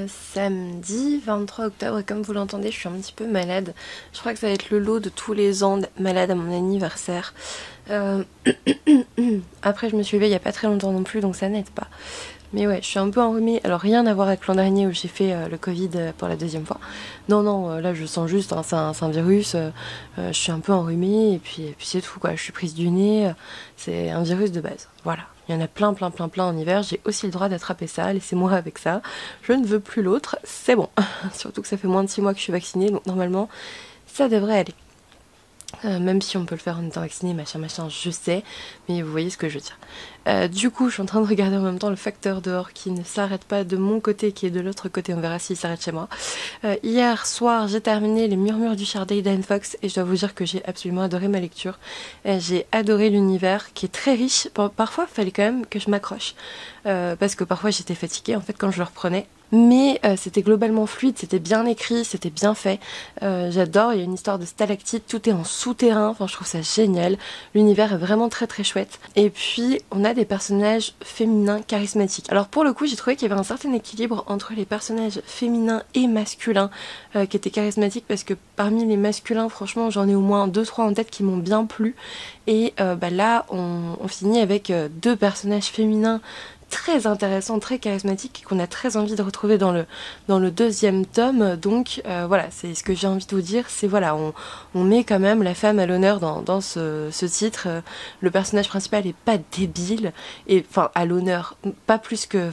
samedi 23 octobre et comme vous l'entendez je suis un petit peu malade. Je crois que ça va être le lot de tous les ans malade à mon anniversaire. Après je me suis levée il n'y a pas très longtemps non plus donc ça n'aide pas. Mais ouais, je suis un peu enrhumée. Alors rien à voir avec l'an dernier où j'ai fait le Covid pour la 2e fois. Non, là je sens juste, hein, c'est un virus. Je suis un peu enrhumée et puis c'est tout quoi. Je suis prise du nez. C'est un virus de base. Voilà. Il y en a plein en hiver. J'ai aussi le droit d'attraper ça. Laissez-moi avec ça. Je ne veux plus l'autre. C'est bon. Surtout que ça fait moins de 6 mois que je suis vaccinée. Donc normalement, ça devrait aller. Même si on peut le faire en étant vacciné, machin, je sais, mais vous voyez ce que je veux dire. Du coup, je suis en train de regarder en même temps le facteur dehors qui ne s'arrête pas de mon côté, qui est de l'autre côté, on verra s'il s'arrête chez moi. Hier soir, j'ai terminé Les Murmures du Char d'Aidan Fox et je dois vous dire que j'ai absolument adoré ma lecture. J'ai adoré l'univers qui est très riche. Parfois, il fallait quand même que je m'accroche parce que parfois j'étais fatiguée en fait quand je le reprenais. Mais c'était globalement fluide, c'était bien écrit, c'était bien fait. J'adore, il y a une histoire de stalactite, tout est en souterrain, enfin je trouve ça génial. L'univers est vraiment très chouette. Et puis on a des personnages féminins charismatiques. Alors pour le coup j'ai trouvé qu'il y avait un certain équilibre entre les personnages féminins et masculins qui étaient charismatiques parce que parmi les masculins franchement j'en ai au moins 2-3 en tête qui m'ont bien plu. Et bah là on finit avec 2 personnages féminins très intéressant, très charismatique et qu'on a très envie de retrouver dans le 2e tome. Donc voilà, c'est ce que j'ai envie de vous dire, c'est voilà, on met quand même la femme à l'honneur dans ce titre. Le personnage principal est pas débile et enfin à l'honneur, pas plus que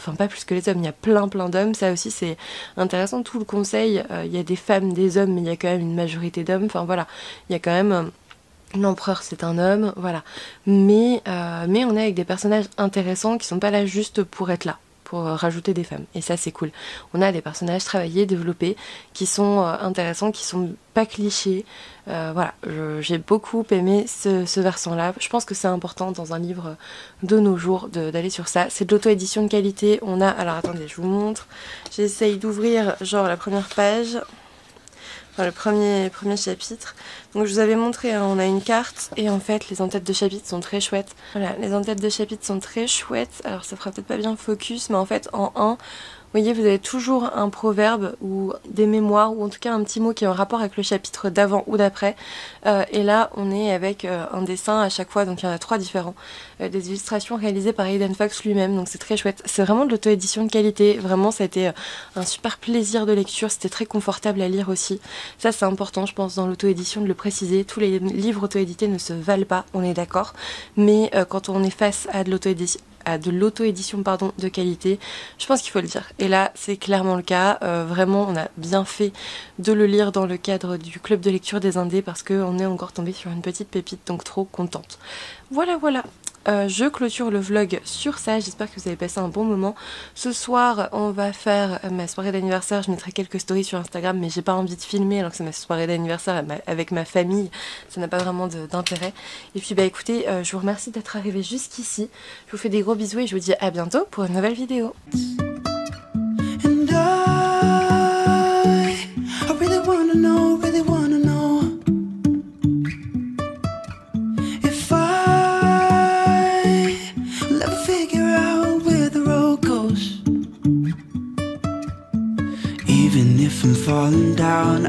les hommes, il y a plein d'hommes, ça aussi c'est intéressant, tout le conseil, il y a des femmes, des hommes, mais il y a quand même une majorité d'hommes, enfin voilà, il y a quand même l'empereur c'est un homme, voilà. Mais on est avec des personnages intéressants qui sont pas là juste pour être là, pour rajouter des femmes. Et ça c'est cool. On a des personnages travaillés, développés, qui sont intéressants, qui sont pas clichés. Voilà, j'ai beaucoup aimé ce versant-là. Je pense que c'est important dans un livre de nos jours d'aller sur ça. C'est de l'auto-édition de qualité. On a, alors attendez, je vous montre. J'essaye d'ouvrir genre la première page. Enfin, le premier chapitre. Donc je vous avais montré, hein, on a une carte et en fait les en-têtes de chapitres sont très chouettes. Voilà, les en-têtes de chapitres sont très chouettes. Alors ça fera peut-être pas bien focus, mais en fait en 1, vous voyez, vous avez toujours un proverbe ou des mémoires ou en tout cas un petit mot qui est en rapport avec le chapitre d'avant ou d'après. Et là, on est avec un dessin à chaque fois, donc il y en a 3 différents. Des illustrations réalisées par Aidan Fox lui-même, donc c'est très chouette. C'est vraiment de l'auto-édition de qualité. Vraiment, ça a été un super plaisir de lecture. C'était très confortable à lire aussi. Ça, c'est important, je pense, dans l'auto-édition de le préciser. Tous les livres auto-édités ne se valent pas, on est d'accord. Mais quand on est face à de l'auto-édition, de qualité, je pense qu'il faut le dire. Et là, c'est clairement le cas. Vraiment, on a bien fait de le lire dans le cadre du club de lecture des Indés parce qu'on est encore tombé sur une petite pépite, donc trop contente. Voilà. Je clôture le vlog sur ça, j'espère que vous avez passé un bon moment. Ce soir on va faire ma soirée d'anniversaire, je mettrai quelques stories sur Instagram mais j'ai pas envie de filmer alors que c'est ma soirée d'anniversaire avec ma famille, ça n'a pas vraiment d'intérêt. Et puis bah écoutez, je vous remercie d'être arrivé jusqu'ici, je vous fais des gros bisous et je vous dis à bientôt pour une nouvelle vidéo. Even if I'm falling down